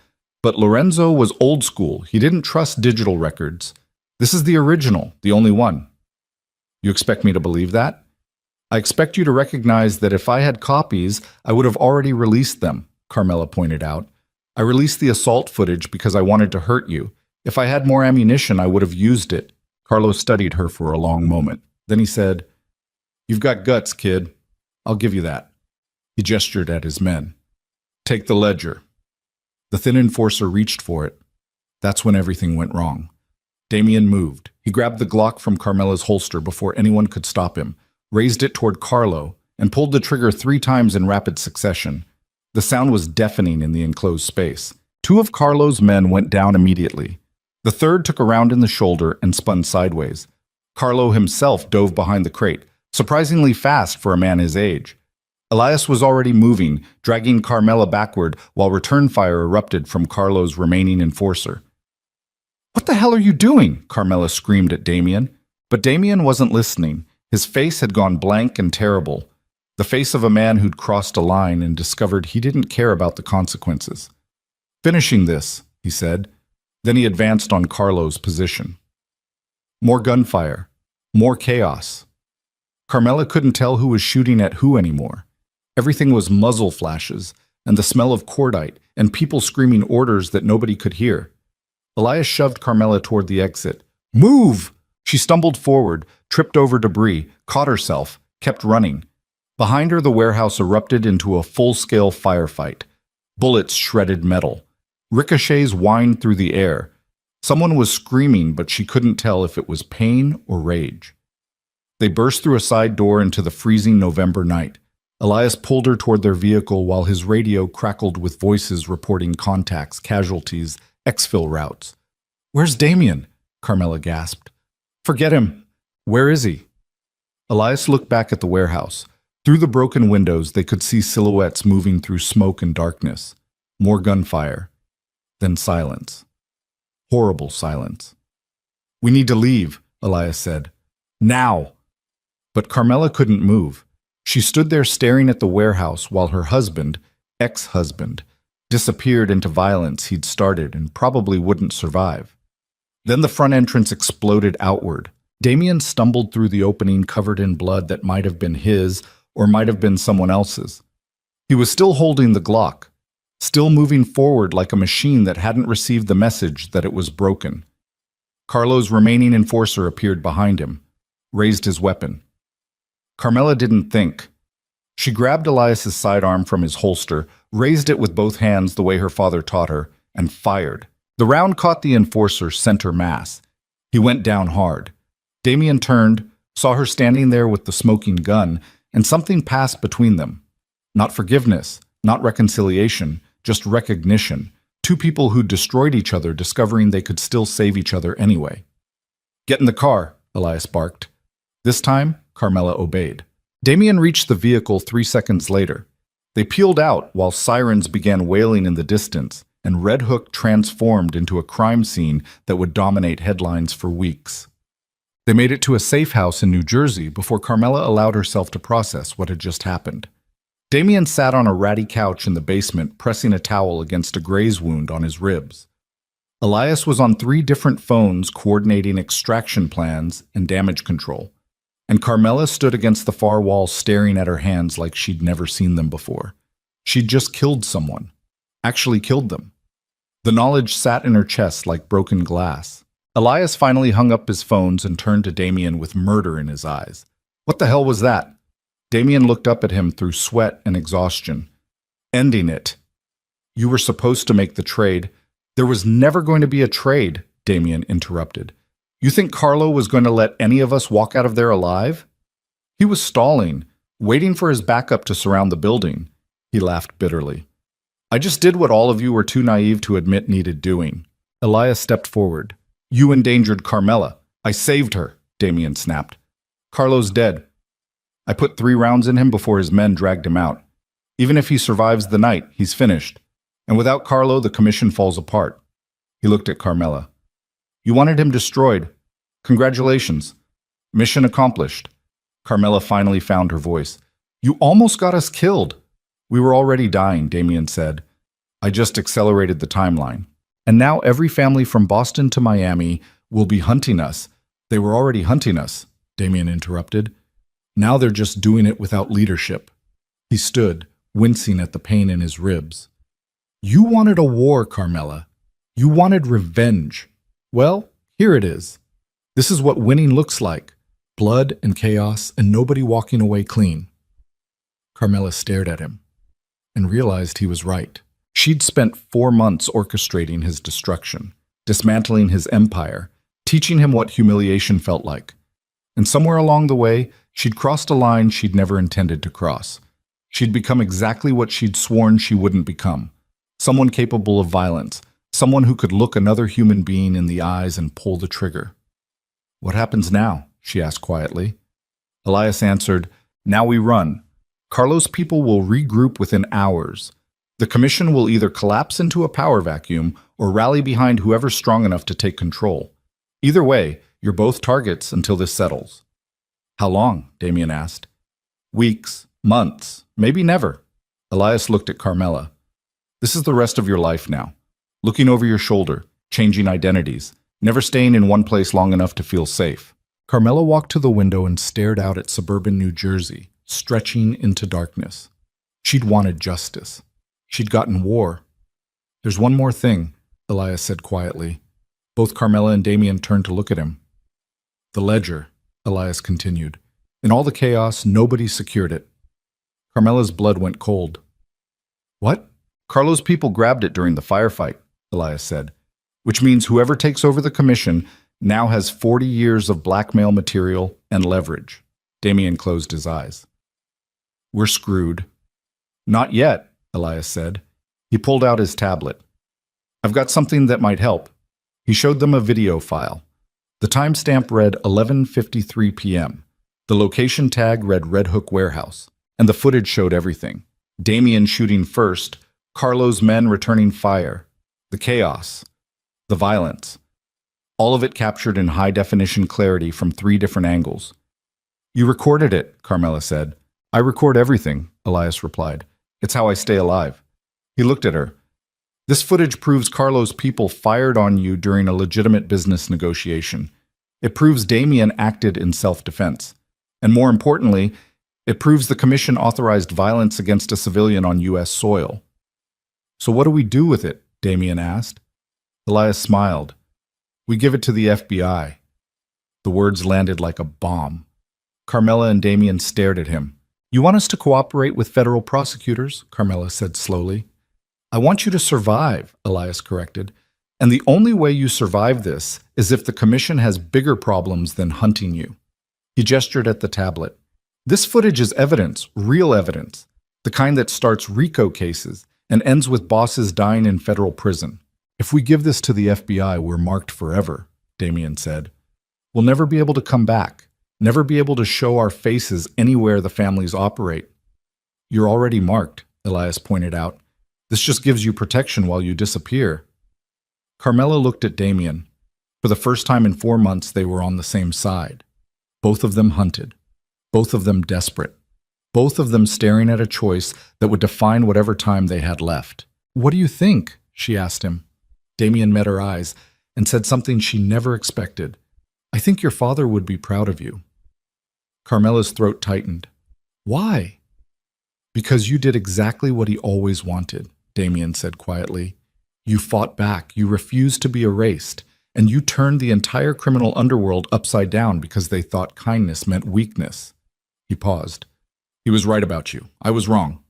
But Lorenzo was old school. He didn't trust digital records. This is the original, the only one. You expect me to believe that? I expect you to recognize that if I had copies, I would have already released them, Carmela pointed out. I released the assault footage because I wanted to hurt you. If I had more ammunition, I would have used it. Carlo studied her for a long moment. Then he said, You've got guts, kid. I'll give you that. He gestured at his men. Take the ledger. The thin enforcer reached for it. That's when everything went wrong. Damien moved. He grabbed the Glock from Carmela's holster before anyone could stop him, raised it toward Carlo, and pulled the trigger 3 times in rapid succession. The sound was deafening in the enclosed space. 2 of Carlo's men went down immediately. The third took a round in the shoulder and spun sideways. Carlo himself dove behind the crate, surprisingly fast for a man his age. Elias was already moving, dragging Carmela backward while return fire erupted from Carlo's remaining enforcer. What the hell are you doing? Carmela screamed at Damien. But Damien wasn't listening. His face had gone blank and terrible. The face of a man who'd crossed a line and discovered he didn't care about the consequences. Finishing this, he said. Then he advanced on Carlo's position. More gunfire. More chaos. Carmela couldn't tell who was shooting at who anymore. Everything was muzzle flashes, and the smell of cordite, and people screaming orders that nobody could hear. Elias shoved Carmela toward the exit. Move! She stumbled forward, tripped over debris, caught herself, kept running. Behind her, the warehouse erupted into a full-scale firefight. Bullets shredded metal. Ricochets whined through the air. Someone was screaming, but she couldn't tell if it was pain or rage. They burst through a side door into the freezing November night. Elias pulled her toward their vehicle while his radio crackled with voices reporting contacts, casualties, exfil routes. Where's Damien? Carmela gasped. Forget him. Where is he? Elias looked back at the warehouse. Through the broken windows, they could see silhouettes moving through smoke and darkness. More gunfire. Then silence. Horrible silence. We need to leave, Elias said. Now! But Carmela couldn't move. She stood there staring at the warehouse while her husband, ex-husband, disappeared into violence he'd started and probably wouldn't survive. Then the front entrance exploded outward. Damien stumbled through the opening covered in blood that might have been his or might have been someone else's. He was still holding the Glock, still moving forward like a machine that hadn't received the message that it was broken. Carlo's remaining enforcer appeared behind him, raised his weapon. Carmela didn't think. She grabbed Elias's sidearm from his holster, raised it with both hands the way her father taught her, and fired. The round caught the enforcer's center mass. He went down hard. Damien turned, saw her standing there with the smoking gun, and something passed between them. Not forgiveness, not reconciliation, just recognition. 2 people who destroyed each other discovering they could still save each other anyway. Get in the car, Elias barked. This time, Carmela obeyed. Damien reached the vehicle 3 seconds later. They peeled out while sirens began wailing in the distance, and Red Hook transformed into a crime scene that would dominate headlines for weeks. They made it to a safe house in New Jersey before Carmela allowed herself to process what had just happened. Damien sat on a ratty couch in the basement, pressing a towel against a graze wound on his ribs. Elias was on 3 different phones coordinating extraction plans and damage control, and Carmela stood against the far wall staring at her hands like she'd never seen them before. She'd just killed someone. Actually killed them. The knowledge sat in her chest like broken glass. Elias finally hung up his phones and turned to Damien with murder in his eyes. What the hell was that? Damien looked up at him through sweat and exhaustion. Ending it. You were supposed to make the trade. There was never going to be a trade, Damien interrupted. You think Carlo was going to let any of us walk out of there alive? He was stalling, waiting for his backup to surround the building. He laughed bitterly. I just did what all of you were too naive to admit needed doing. Elias stepped forward. You endangered Carmela. I saved her, Damien snapped. Carlo's dead. I put 3 rounds in him before his men dragged him out. Even if he survives the night, he's finished. And without Carlo, the commission falls apart. He looked at Carmela. You wanted him destroyed. Congratulations. Mission accomplished. Carmela finally found her voice. You almost got us killed. We were already dying, Damien said. I just accelerated the timeline. And now every family from Boston to Miami will be hunting us. They were already hunting us, Damien interrupted. Now they're just doing it without leadership. He stood, wincing at the pain in his ribs. You wanted a war, Carmela. You wanted revenge. Well, here it is. This is what winning looks like. Blood and chaos and nobody walking away clean. Carmela stared at him and realized he was right. She'd spent 4 months orchestrating his destruction, dismantling his empire, teaching him what humiliation felt like. And somewhere along the way, she'd crossed a line she'd never intended to cross. She'd become exactly what she'd sworn she wouldn't become. Someone capable of violence, someone who could look another human being in the eyes and pull the trigger. What happens now? She asked quietly. Elias answered, Now we run. Carlos' people will regroup within hours. The commission will either collapse into a power vacuum or rally behind whoever's strong enough to take control. Either way, you're both targets until this settles. How long? Damien asked. Weeks, months, maybe never. Elias looked at Carmela. This is the rest of your life now. Looking over your shoulder, changing identities, never staying in one place long enough to feel safe. Carmela walked to the window and stared out at suburban New Jersey, stretching into darkness. She'd wanted justice. She'd gotten war. There's one more thing, Elias said quietly. Both Carmela and Damien turned to look at him. The ledger, Elias continued. In all the chaos, nobody secured it. Carmela's blood went cold. What? Carlos' people grabbed it during the firefight, Elias said, which means whoever takes over the commission now has 40 years of blackmail material and leverage. Damien closed his eyes. We're screwed. Not yet, Elias said. He pulled out his tablet. I've got something that might help. He showed them a video file. The timestamp read 11:53 p.m. The location tag read Red Hook Warehouse, and the footage showed everything. Damien shooting first, Carlos' men returning fire, the chaos, the violence. All of it captured in high-definition clarity from 3 different angles. You recorded it, Carmela said. I record everything, Elias replied. It's how I stay alive. He looked at her. This footage proves Carlos' people fired on you during a legitimate business negotiation. It proves Damien acted in self-defense. And more importantly, it proves the commission authorized violence against a civilian on U.S. soil. So what do we do with it? Damien asked. Elias smiled. We give it to the FBI. The words landed like a bomb. Carmela and Damien stared at him. You want us to cooperate with federal prosecutors? Carmela said slowly. I want you to survive, Elias corrected. And the only way you survive this is if the commission has bigger problems than hunting you. He gestured at the tablet. This footage is evidence, real evidence, the kind that starts RICO cases and ends with bosses dying in federal prison. If we give this to the FBI, we're marked forever, Damien said. We'll never be able to come back, never be able to show our faces anywhere the families operate. You're already marked, Elias pointed out. This just gives you protection while you disappear. Carmela looked at Damien. For the first time in 4 months, they were on the same side. Both of them hunted. Both of them desperate. Both of them staring at a choice that would define whatever time they had left. What do you think? She asked him. Damien met her eyes and said something she never expected. I think your father would be proud of you. Carmela's throat tightened. Why? Because you did exactly what he always wanted, Damien said quietly. You fought back, you refused to be erased, and you turned the entire criminal underworld upside down because they thought kindness meant weakness. He paused. He was right about you. I was wrong.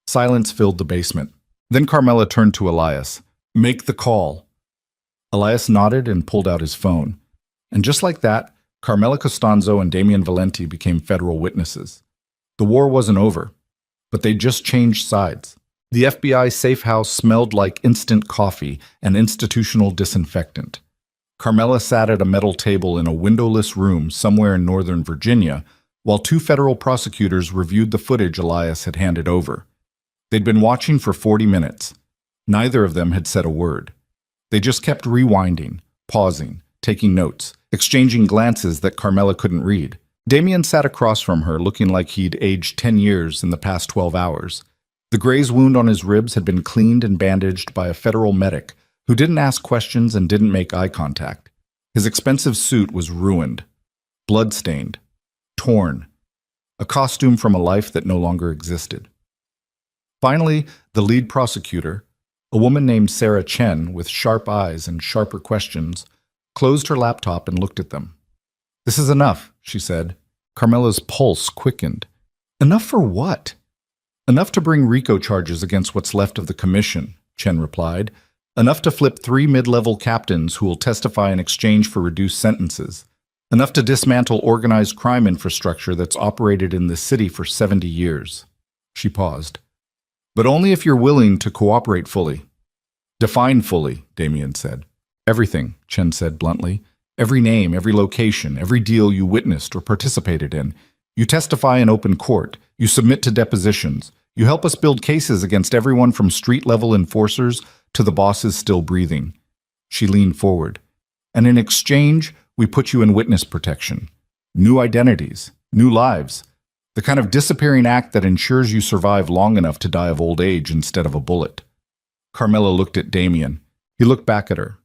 Silence filled the basement. Then Carmela turned to Elias. Make the call. Elias nodded and pulled out his phone. And just like that, Carmela Costanzo and Damien Valenti became federal witnesses. The war wasn't over, but they just changed sides. The FBI safe house smelled like instant coffee and institutional disinfectant. Carmela sat at a metal table in a windowless room somewhere in Northern Virginia, while 2 federal prosecutors reviewed the footage Elias had handed over. They'd been watching for 40 minutes. Neither of them had said a word. They just kept rewinding, pausing, taking notes, exchanging glances that Carmela couldn't read. Damien sat across from her, looking like he'd aged 10 years in the past 12 hours. The graze wound on his ribs had been cleaned and bandaged by a federal medic who didn't ask questions and didn't make eye contact. His expensive suit was ruined, blood-stained, torn, a costume from a life that no longer existed. Finally, the lead prosecutor, a woman named Sarah Chen with sharp eyes and sharper questions, closed her laptop and looked at them. "This is enough," she said. Carmela's pulse quickened. "Enough for what?" "Enough to bring RICO charges against what's left of the commission," Chen replied. "Enough to flip 3 mid-level captains who will testify in exchange for reduced sentences. Enough to dismantle organized crime infrastructure that's operated in this city for 70 years. She paused. "But only if you're willing to cooperate fully." "Define fully," Damien said. "Everything," Chen said bluntly. "Every name, every location, every deal you witnessed or participated in. You testify in open court. You submit to depositions. You help us build cases against everyone from street-level enforcers to the bosses still breathing." She leaned forward. "And in exchange, we put you in witness protection. New identities, new lives. The kind of disappearing act that ensures you survive long enough to die of old age instead of a bullet." Carmela looked at Damien. He looked back at her.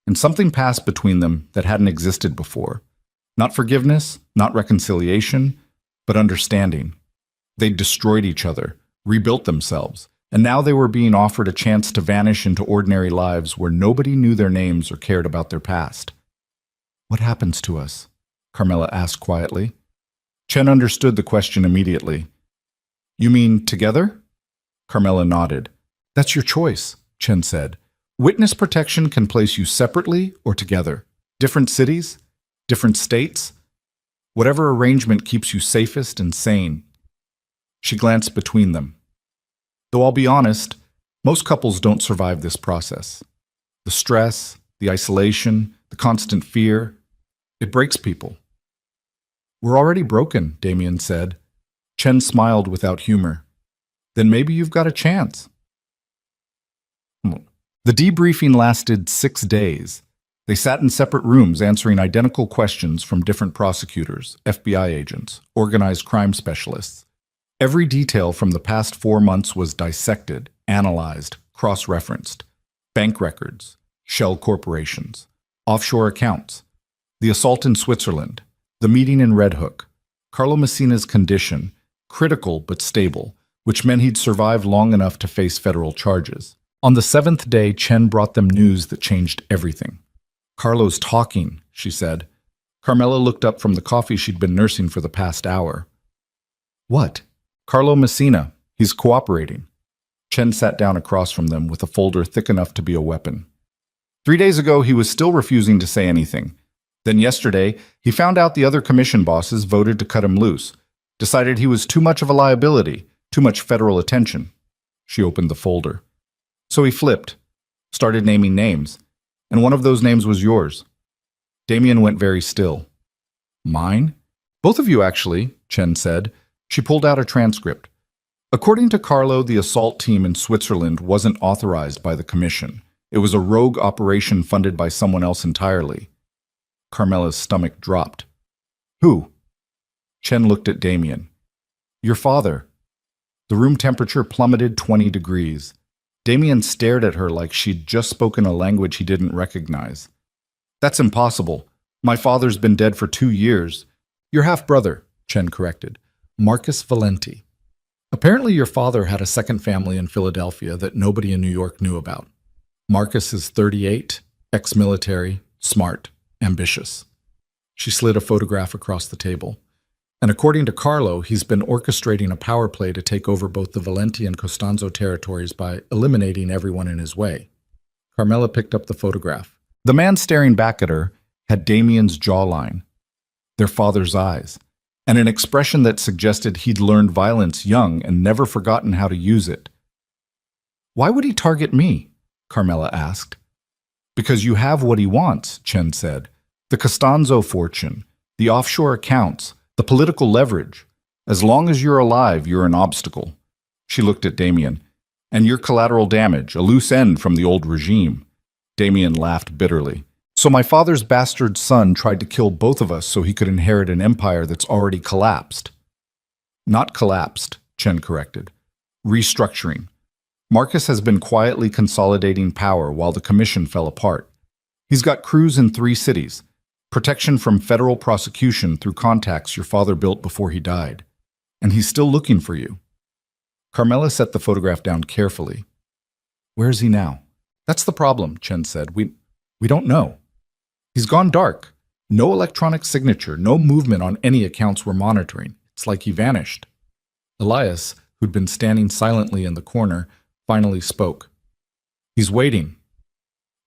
And something passed between them that hadn't existed before. Not forgiveness, not reconciliation, but understanding. They'd destroyed each other, rebuilt themselves, and now they were being offered a chance to vanish into ordinary lives where nobody knew their names or cared about their past. "What happens to us?" Carmela asked quietly. Chen understood the question immediately. "You mean together?" Carmela nodded. "That's your choice," Chen said. "Witness protection can place you separately or together. Different cities, different states. Whatever arrangement keeps you safest and sane." She glanced between them. "Though I'll be honest, most couples don't survive this process. The stress, the isolation, the constant fear, it breaks people." "We're already broken," Damien said. Chen smiled without humor. "Then maybe you've got a chance." The debriefing lasted 6 days. They sat in separate rooms answering identical questions from different prosecutors, FBI agents, organized crime specialists. Every detail from the past 4 months was dissected, analyzed, cross-referenced. Bank records, shell corporations, offshore accounts, the assault in Switzerland, the meeting in Red Hook, Carlo Messina's condition, critical but stable, which meant he'd survived long enough to face federal charges. On the 7th day, Chen brought them news that changed everything. "Carlo's talking," she said. Carmela looked up from the coffee she'd been nursing for the past hour. "What?" "Carlo Messina. He's cooperating." Chen sat down across from them with a folder thick enough to be a weapon. 3 days ago, he was still refusing to say anything. Then yesterday, he found out the other commission bosses voted to cut him loose, decided he was too much of a liability, too much federal attention. She opened the folder. "So he flipped, started naming names, and one of those names was yours." Damien went very still. "Mine?" "Both of you, actually," Chen said. She pulled out a transcript. "According to Carlo, the assault team in Switzerland wasn't authorized by the commission. It was a rogue operation funded by someone else entirely." Carmela's stomach dropped. "Who?" Chen looked at Damien. "Your father." The room temperature plummeted 20 degrees. Damien stared at her like she'd just spoken a language he didn't recognize. "That's impossible. My father's been dead for 2 years. Your half-brother," Chen corrected. "Marcus Valenti. Apparently your father had a second family in Philadelphia that nobody in New York knew about. Marcus is 38, ex-military, smart, ambitious." She slid a photograph across the table. "And according to Carlo, he's been orchestrating a power play to take over both the Valenti and Costanzo territories by eliminating everyone in his way." Carmela picked up the photograph. The man staring back at her had Damien's jawline, their father's eyes, and an expression that suggested he'd learned violence young and never forgotten how to use it. "Why would he target me?" Carmela asked. "Because you have what he wants," Chen said. "The Costanzo fortune, the offshore accounts, the political leverage. As long as you're alive, you're an obstacle." She looked at Damien. "And you're collateral damage, a loose end from the old regime." Damien laughed bitterly. So my father's bastard son tried to kill both of us so he could inherit an empire that's already collapsed. Not collapsed, Chen corrected. Restructuring. Marcus has been quietly consolidating power while the commission fell apart. He's got crews in 3 cities, protection from federal prosecution through contacts your father built before he died. And he's still looking for you. Carmela set the photograph down carefully. Where is he now? That's the problem, Chen said. We don't know. He's gone dark. No electronic signature, no movement on any accounts we're monitoring. It's like he vanished. Elias, who'd been standing silently in the corner, finally spoke. He's waiting.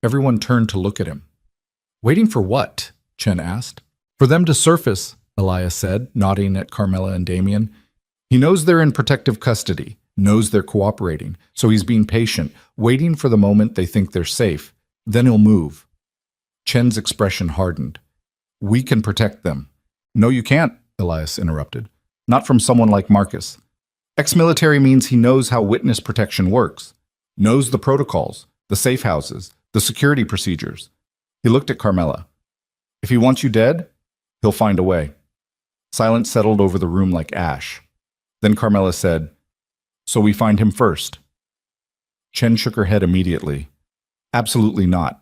Everyone turned to look at him. Waiting for what? Chen asked. For them to surface, Elias said, nodding at Carmela and Damien. He knows they're in protective custody, knows they're cooperating, so he's being patient, waiting for the moment they think they're safe. Then he'll move. Chen's expression hardened. We can protect them. No, you can't, Elias interrupted. Not from someone like Marcus. Ex-military means he knows how witness protection works, knows the protocols, the safe houses, the security procedures. He looked at Carmela. If he wants you dead, he'll find a way. Silence settled over the room like ash. Then Carmela said, So we find him first. Chen shook her head immediately. Absolutely not.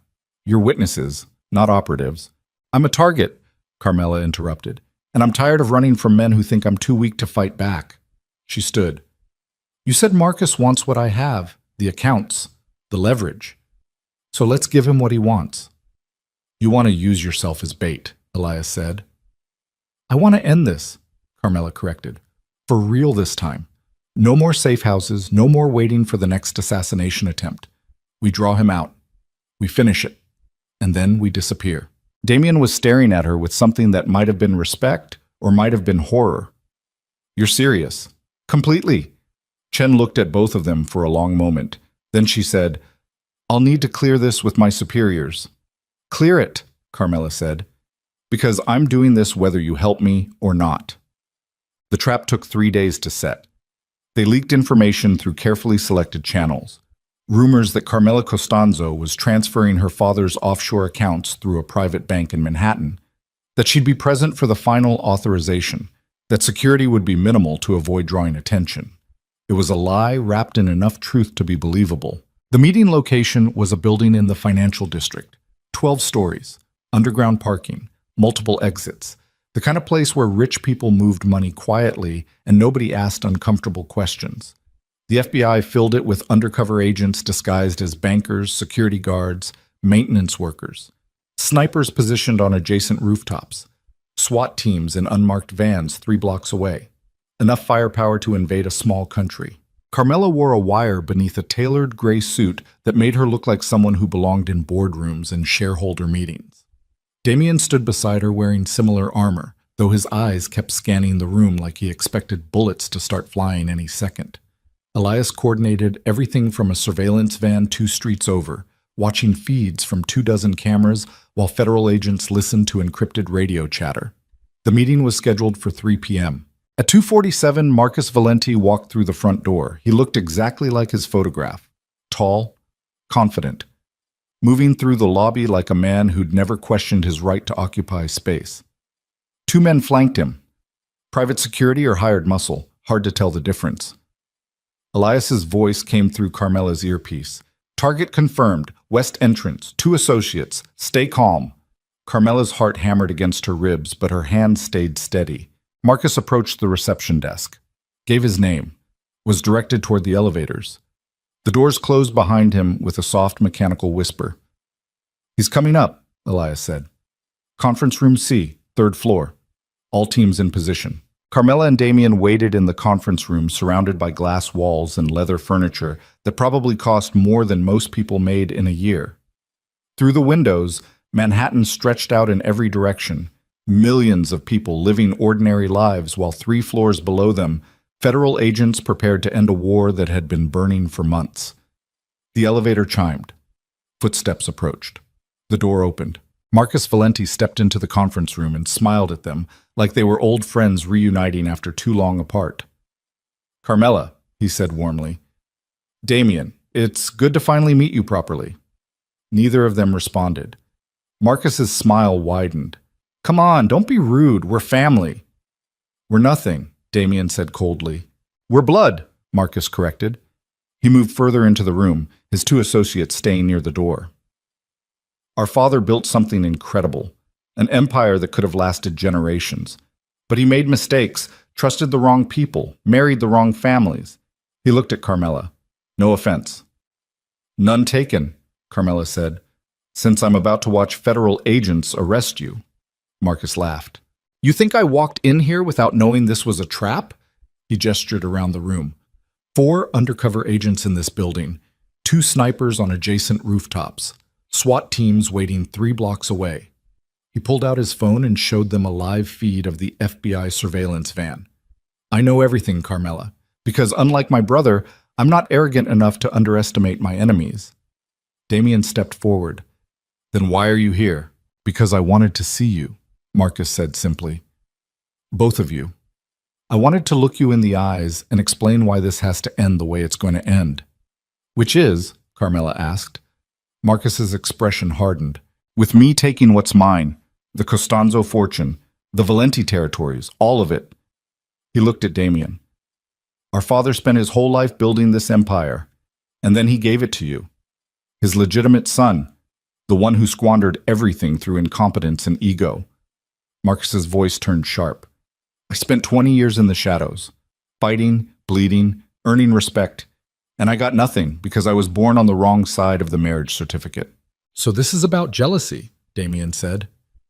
You're witnesses, not operatives. I'm a target, Carmela interrupted, and I'm tired of running from men who think I'm too weak to fight back. She stood. You said Marcus wants what I have, the accounts, the leverage. So let's give him what he wants. You want to use yourself as bait, Elias said. I want to end this, Carmela corrected. For real this time. No more safe houses, no more waiting for the next assassination attempt. We draw him out. We finish it. And then we disappear. Damien was staring at her with something that might have been respect or might have been horror. You're serious? Completely. Chen looked at both of them for a long moment. Then she said, I'll need to clear this with my superiors. Clear it, Carmela said, because I'm doing this whether you help me or not. The trap took 3 days to set. They leaked information through carefully selected channels. Rumors that Carmela Costanzo was transferring her father's offshore accounts through a private bank in Manhattan, that she'd be present for the final authorization, that security would be minimal to avoid drawing attention. It was a lie wrapped in enough truth to be believable. The meeting location was a building in the financial district, 12 stories, underground parking, multiple exits, the kind of place where rich people moved money quietly and nobody asked uncomfortable questions. The FBI filled it with undercover agents disguised as bankers, security guards, maintenance workers, snipers positioned on adjacent rooftops, SWAT teams in unmarked vans 3 blocks away. Enough firepower to invade a small country. Carmela wore a wire beneath a tailored gray suit that made her look like someone who belonged in boardrooms and shareholder meetings. Damien stood beside her wearing similar armor, though his eyes kept scanning the room like he expected bullets to start flying any second. Elias coordinated everything from a surveillance van 2 streets over, watching feeds from 24 cameras while federal agents listened to encrypted radio chatter. The meeting was scheduled for 3 p.m. At 2:47, Marcus Valenti walked through the front door. He looked exactly like his photograph. Tall, confident, moving through the lobby like a man who'd never questioned his right to occupy space. 2 men flanked him. Private security or hired muscle, hard to tell the difference. Elias's voice came through Carmela's earpiece. Target confirmed. West entrance. 2 associates. Stay calm. Carmela's heart hammered against her ribs, but her hand stayed steady. Marcus approached the reception desk, gave his name, was directed toward the elevators. The doors closed behind him with a soft mechanical whisper. He's coming up, Elias said. Conference room C, 3rd floor. All teams in position. Carmela and Damien waited in the conference room surrounded by glass walls and leather furniture that probably cost more than most people made in a year. Through the windows, Manhattan stretched out in every direction, millions of people living ordinary lives while 3 floors below them, federal agents prepared to end a war that had been burning for months. The elevator chimed. Footsteps approached. The door opened. Marcus Valenti stepped into the conference room and smiled at them like they were old friends reuniting after too long apart. Carmela, he said warmly. Damien, it's good to finally meet you properly. Neither of them responded. Marcus's smile widened. Come on, don't be rude. We're family. We're nothing, Damien said coldly. We're blood, Marcus corrected. He moved further into the room, his two associates staying near the door. Our father built something incredible, an empire that could have lasted generations. But he made mistakes, trusted the wrong people, married the wrong families. He looked at Carmela. No offense. None taken, Carmela said, since I'm about to watch federal agents arrest you. Marcus laughed. You think I walked in here without knowing this was a trap? He gestured around the room. 4 undercover agents in this building, 2 snipers on adjacent rooftops, SWAT teams waiting 3 blocks away. He pulled out his phone and showed them a live feed of the FBI surveillance van. I know everything, Carmela, because unlike my brother, I'm not arrogant enough to underestimate my enemies. Damien stepped forward. Then why are you here? Because I wanted to see you, Marcus said simply. Both of you. I wanted to look you in the eyes and explain why this has to end the way it's going to end. Which is, Carmela asked. Marcus's expression hardened. With me taking what's mine, the Costanzo fortune, the Valenti territories, all of it. He looked at Damien. Our father spent his whole life building this empire, and then he gave it to you. His legitimate son, the one who squandered everything through incompetence and ego. Marcus's voice turned sharp. I spent 20 years in the shadows, fighting, bleeding, earning respect, and I got nothing because I was born on the wrong side of the marriage certificate. So this is about jealousy, Damien said.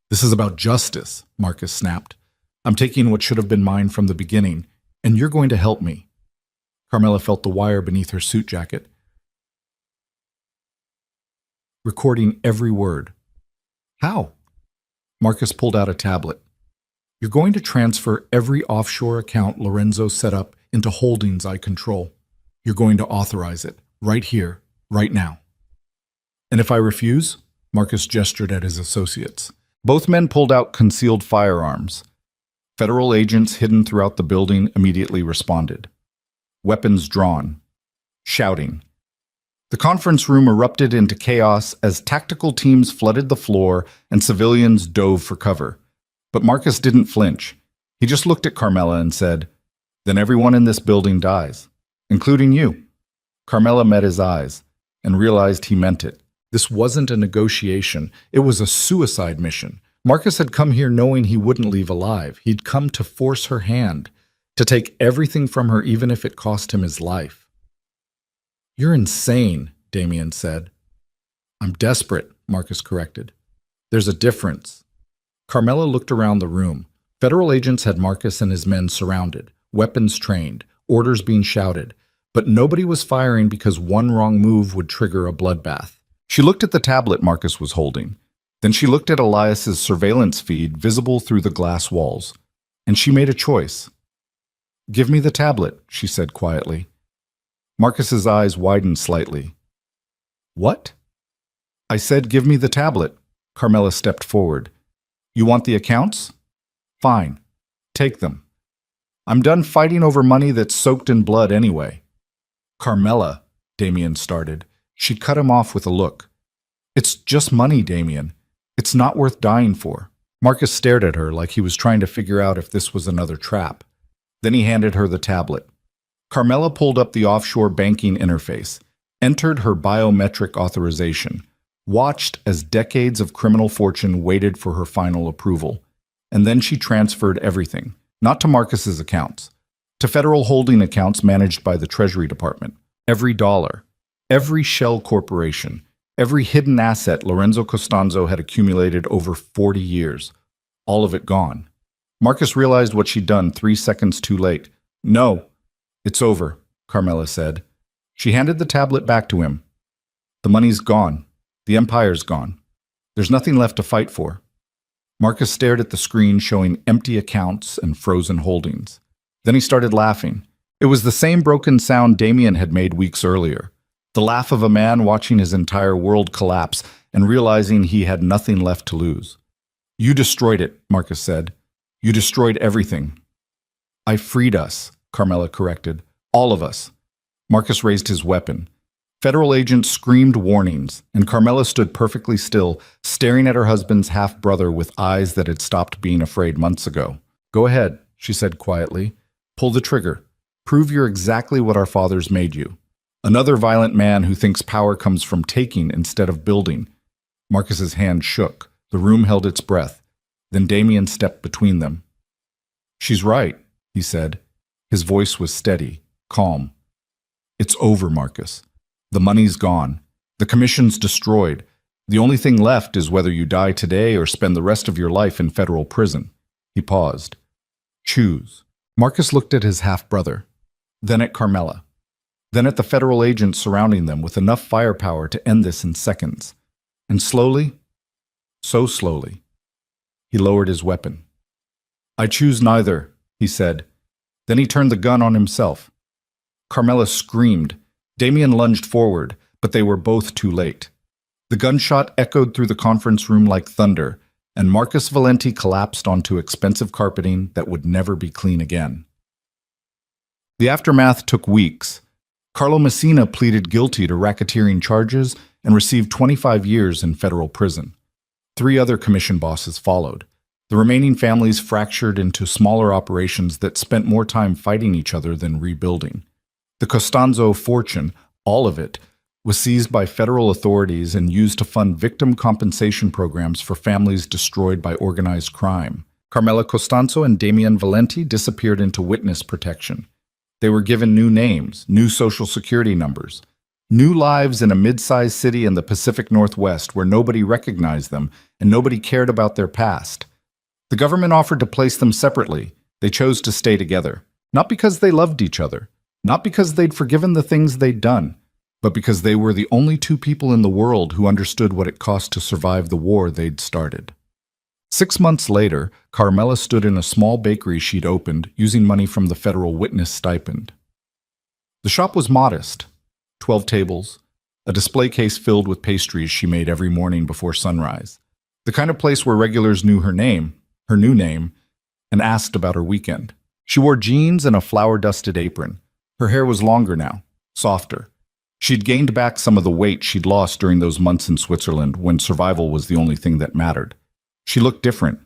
This is about justice, Marcus snapped. I'm taking what should have been mine from the beginning, and you're going to help me. Carmela felt the wire beneath her suit jacket, recording every word. How? Marcus pulled out a tablet. You're going to transfer every offshore account Lorenzo set up into holdings I control. You're going to authorize it, right here, right now. And if I refuse? Marcus gestured at his associates. Both men pulled out concealed firearms. Federal agents hidden throughout the building immediately responded. Weapons drawn. Shouting. The conference room erupted into chaos as tactical teams flooded the floor and civilians dove for cover. But Marcus didn't flinch. He just looked at Carmela and said, Then everyone in this building dies, including you. Carmela met his eyes and realized he meant it. This wasn't a negotiation. It was a suicide mission. Marcus had come here knowing he wouldn't leave alive. He'd come to force her hand, to take everything from her even if it cost him his life. You're insane, Damien said. I'm desperate, Marcus corrected. There's a difference. Carmela looked around the room. Federal agents had Marcus and his men surrounded, weapons trained, orders being shouted, but nobody was firing because one wrong move would trigger a bloodbath. She looked at the tablet Marcus was holding. Then she looked at Elias's surveillance feed visible through the glass walls, and she made a choice. Give me the tablet, she said quietly. Marcus's eyes widened slightly. What? I said give me the tablet. Carmela stepped forward. You want the accounts? Fine. Take them. I'm done fighting over money that's soaked in blood anyway. Carmela, Damien started. She cut him off with a look. It's just money, Damien. It's not worth dying for. Marcus stared at her like he was trying to figure out if this was another trap. Then he handed her the tablet. Carmela pulled up the offshore banking interface, entered her biometric authorization, watched as decades of criminal fortune waited for her final approval, and then she transferred everything, not to Marcus's accounts, to federal holding accounts managed by the Treasury Department. Every dollar, every shell corporation, every hidden asset Lorenzo Costanzo had accumulated over 40 years, all of it gone. Marcus realized what she'd done 3 seconds too late. No, it's over, Carmela said. She handed the tablet back to him. The money's gone. The empire's gone. There's nothing left to fight for. Marcus stared at the screen showing empty accounts and frozen holdings. Then he started laughing. It was the same broken sound Damien had made weeks earlier. The laugh of a man watching his entire world collapse and realizing he had nothing left to lose. You destroyed it, Marcus said. You destroyed everything. I freed us, Carmela corrected. All of us. Marcus raised his weapon. Federal agents screamed warnings, and Carmela stood perfectly still, staring at her husband's half-brother with eyes that had stopped being afraid months ago. "Go ahead," she said quietly. "Pull the trigger. Prove you're exactly what our fathers made you. Another violent man who thinks power comes from taking instead of building." Marcus's hand shook. The room held its breath. Then Damien stepped between them. "She's right," he said. His voice was steady, calm. "It's over, Marcus. The money's gone. The commission's destroyed. The only thing left is whether you die today or spend the rest of your life in federal prison." He paused. "Choose." Marcus looked at his half-brother, then at Carmela, then at the federal agents surrounding them with enough firepower to end this in seconds. And slowly, so slowly, he lowered his weapon. "I choose neither," he said. Then he turned the gun on himself. Carmela screamed. Damien lunged forward, but they were both too late. The gunshot echoed through the conference room like thunder, and Marcus Valenti collapsed onto expensive carpeting that would never be clean again. The aftermath took weeks. Carlo Messina pleaded guilty to racketeering charges and received 25 years in federal prison. 3 other commission bosses followed. The remaining families fractured into smaller operations that spent more time fighting each other than rebuilding. The Costanzo fortune, all of it, was seized by federal authorities and used to fund victim compensation programs for families destroyed by organized crime. Carmela Costanzo and Damien Valenti disappeared into witness protection. They were given new names, new social security numbers, new lives in a mid-sized city in the Pacific Northwest where nobody recognized them and nobody cared about their past. The government offered to place them separately. They chose to stay together, not because they loved each other, not because they'd forgiven the things they'd done, but because they were the only 2 people in the world who understood what it cost to survive the war they'd started. 6 months later, Carmela stood in a small bakery she'd opened using money from the federal witness stipend. The shop was modest. 12 tables, a display case filled with pastries she made every morning before sunrise. The kind of place where regulars knew her name, her new name, and asked about her weekend. She wore jeans and a flour-dusted apron. Her hair was longer now, softer. She'd gained back some of the weight she'd lost during those months in Switzerland when survival was the only thing that mattered. She looked different.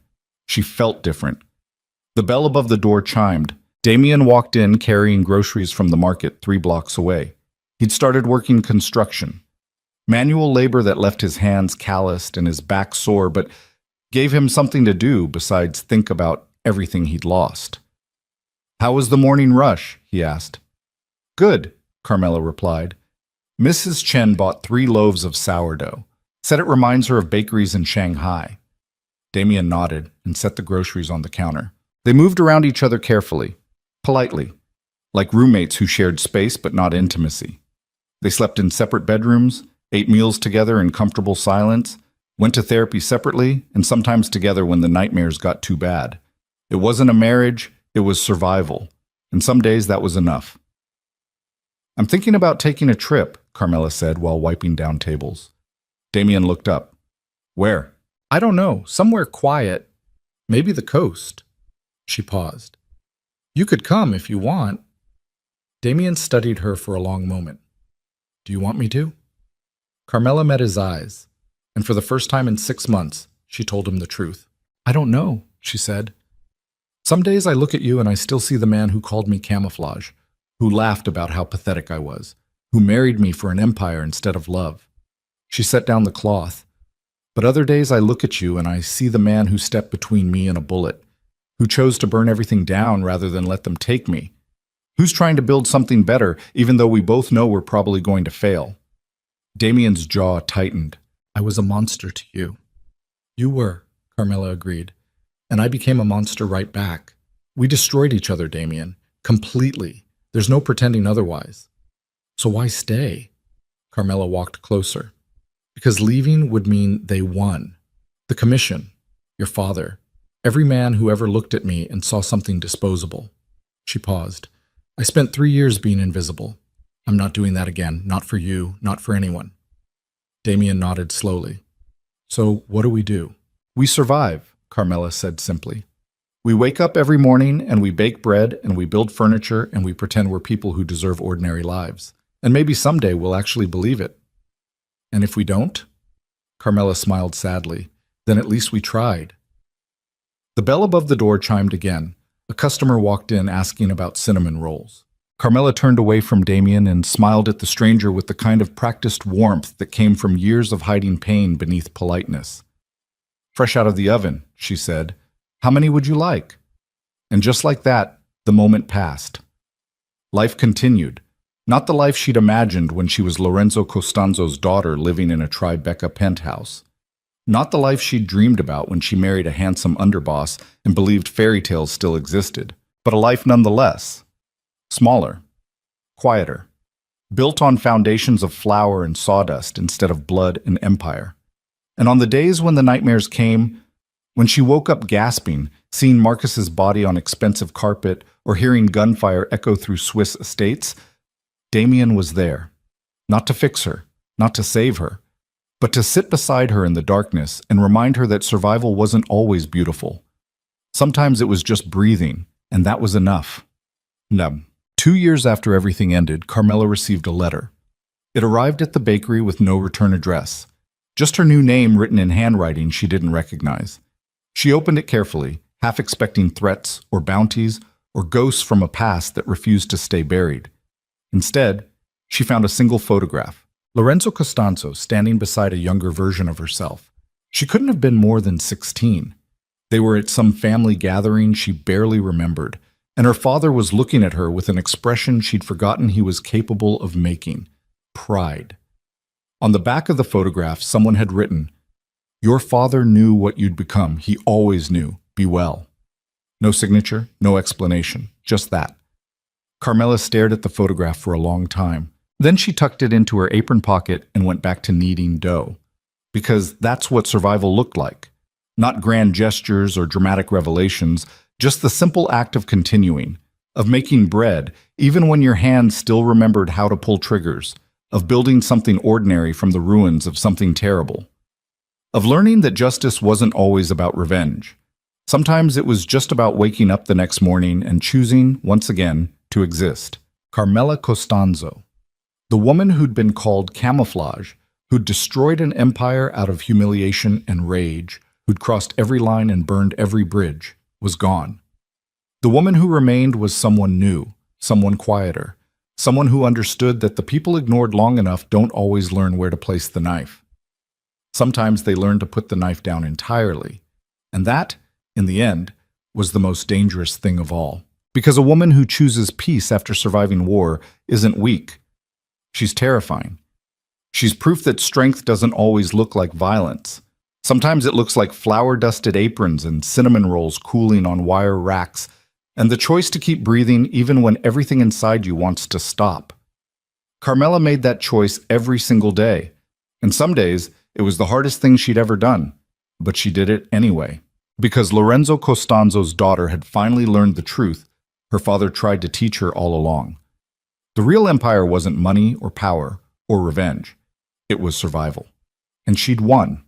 She felt different. The bell above the door chimed. Damien walked in carrying groceries from the market 3 blocks away. He'd started working construction. Manual labor that left his hands calloused and his back sore, but gave him something to do besides think about everything he'd lost. "How was the morning rush?" he asked. "Good," Carmela replied. Mrs. Chen bought 3 loaves of sourdough, said it reminds her of bakeries in Shanghai. Damien nodded and set the groceries on the counter. They moved around each other carefully, politely, like roommates who shared space but not intimacy. They slept in separate bedrooms, ate meals together in comfortable silence, went to therapy separately, and sometimes together when the nightmares got too bad. It wasn't a marriage, it was survival, and some days that was enough. "I'm thinking about taking a trip," Carmela said while wiping down tables. Damien looked up. "Where?" "I don't know, somewhere quiet. Maybe the coast." She paused. "You could come if you want." Damien studied her for a long moment. "Do you want me to?" Carmela met his eyes, and for the first time in 6 months, she told him the truth. "I don't know," she said. "Some days I look at you and I still see the man who called me camouflage, who laughed about how pathetic I was, who married me for an empire instead of love." She set down the cloth. "But other days I look at you and I see the man who stepped between me and a bullet, who chose to burn everything down rather than let them take me, who's trying to build something better even though we both know we're probably going to fail." Damien's jaw tightened. "I was a monster to you." "You were," Carmela agreed. "And I became a monster right back. We destroyed each other, Damien. Completely. There's no pretending otherwise." "So why stay?" Carmela walked closer. "Because leaving would mean they won. The commission, your father, every man who ever looked at me and saw something disposable." She paused. "I spent 3 years being invisible. I'm not doing that again, not for you, not for anyone." Damien nodded slowly. "So what do we do?" "We survive," Carmela said simply. "We wake up every morning and we bake bread and we build furniture and we pretend we're people who deserve ordinary lives. And maybe someday we'll actually believe it. And if we don't? Carmela smiled sadly. Then at least we tried. The bell above the door chimed again. A customer walked in asking about cinnamon rolls. Carmela turned away from Damien and smiled at the stranger with the kind of practiced warmth that came from years of hiding pain beneath politeness. "Fresh out of the oven," she said. "How many would you like?" And just like that, the moment passed. Life continued. Not the life she'd imagined when she was Lorenzo Costanzo's daughter living in a Tribeca penthouse. Not the life she'd dreamed about when she married a handsome underboss and believed fairy tales still existed, but a life nonetheless. Smaller, quieter, built on foundations of flour and sawdust instead of blood and empire. And on the days when the nightmares came, when she woke up gasping, seeing Marcus's body on expensive carpet or hearing gunfire echo through Swiss estates, Damien was there, not to fix her, not to save her, but to sit beside her in the darkness and remind her that survival wasn't always beautiful. Sometimes it was just breathing, and that was enough. No. 2 years after everything ended, Carmela received a letter. It arrived at the bakery with no return address, just her new name written in handwriting she didn't recognize. She opened it carefully, half expecting threats or bounties or ghosts from a past that refused to stay buried. Instead, she found a single photograph. Lorenzo Costanzo standing beside a younger version of herself. She couldn't have been more than 16. They were at some family gathering she barely remembered, and her father was looking at her with an expression she'd forgotten he was capable of making: pride. On the back of the photograph, someone had written, "Your father knew what you'd become. He always knew. Be well." No signature, no explanation, just that. Carmela stared at the photograph for a long time. Then she tucked it into her apron pocket and went back to kneading dough. Because that's what survival looked like. Not grand gestures or dramatic revelations, just the simple act of continuing, of making bread, even when your hands still remembered how to pull triggers, of building something ordinary from the ruins of something terrible, of learning that justice wasn't always about revenge. Sometimes it was just about waking up the next morning and choosing, once again, to exist. Carmela Costanzo. The woman who'd been called camouflage, who'd destroyed an empire out of humiliation and rage, who'd crossed every line and burned every bridge, was gone. The woman who remained was someone new, someone quieter, someone who understood that the people ignored long enough don't always learn where to place the knife. Sometimes they learn to put the knife down entirely, and that, in the end, was the most dangerous thing of all. Because a woman who chooses peace after surviving war isn't weak. She's terrifying. She's proof that strength doesn't always look like violence. Sometimes it looks like flour-dusted aprons and cinnamon rolls cooling on wire racks, and the choice to keep breathing even when everything inside you wants to stop. Carmela made that choice every single day, and some days it was the hardest thing she'd ever done, but she did it anyway. Because Lorenzo Costanzo's daughter had finally learned the truth her father tried to teach her all along. The real empire wasn't money or power or revenge. It was survival. And she'd won.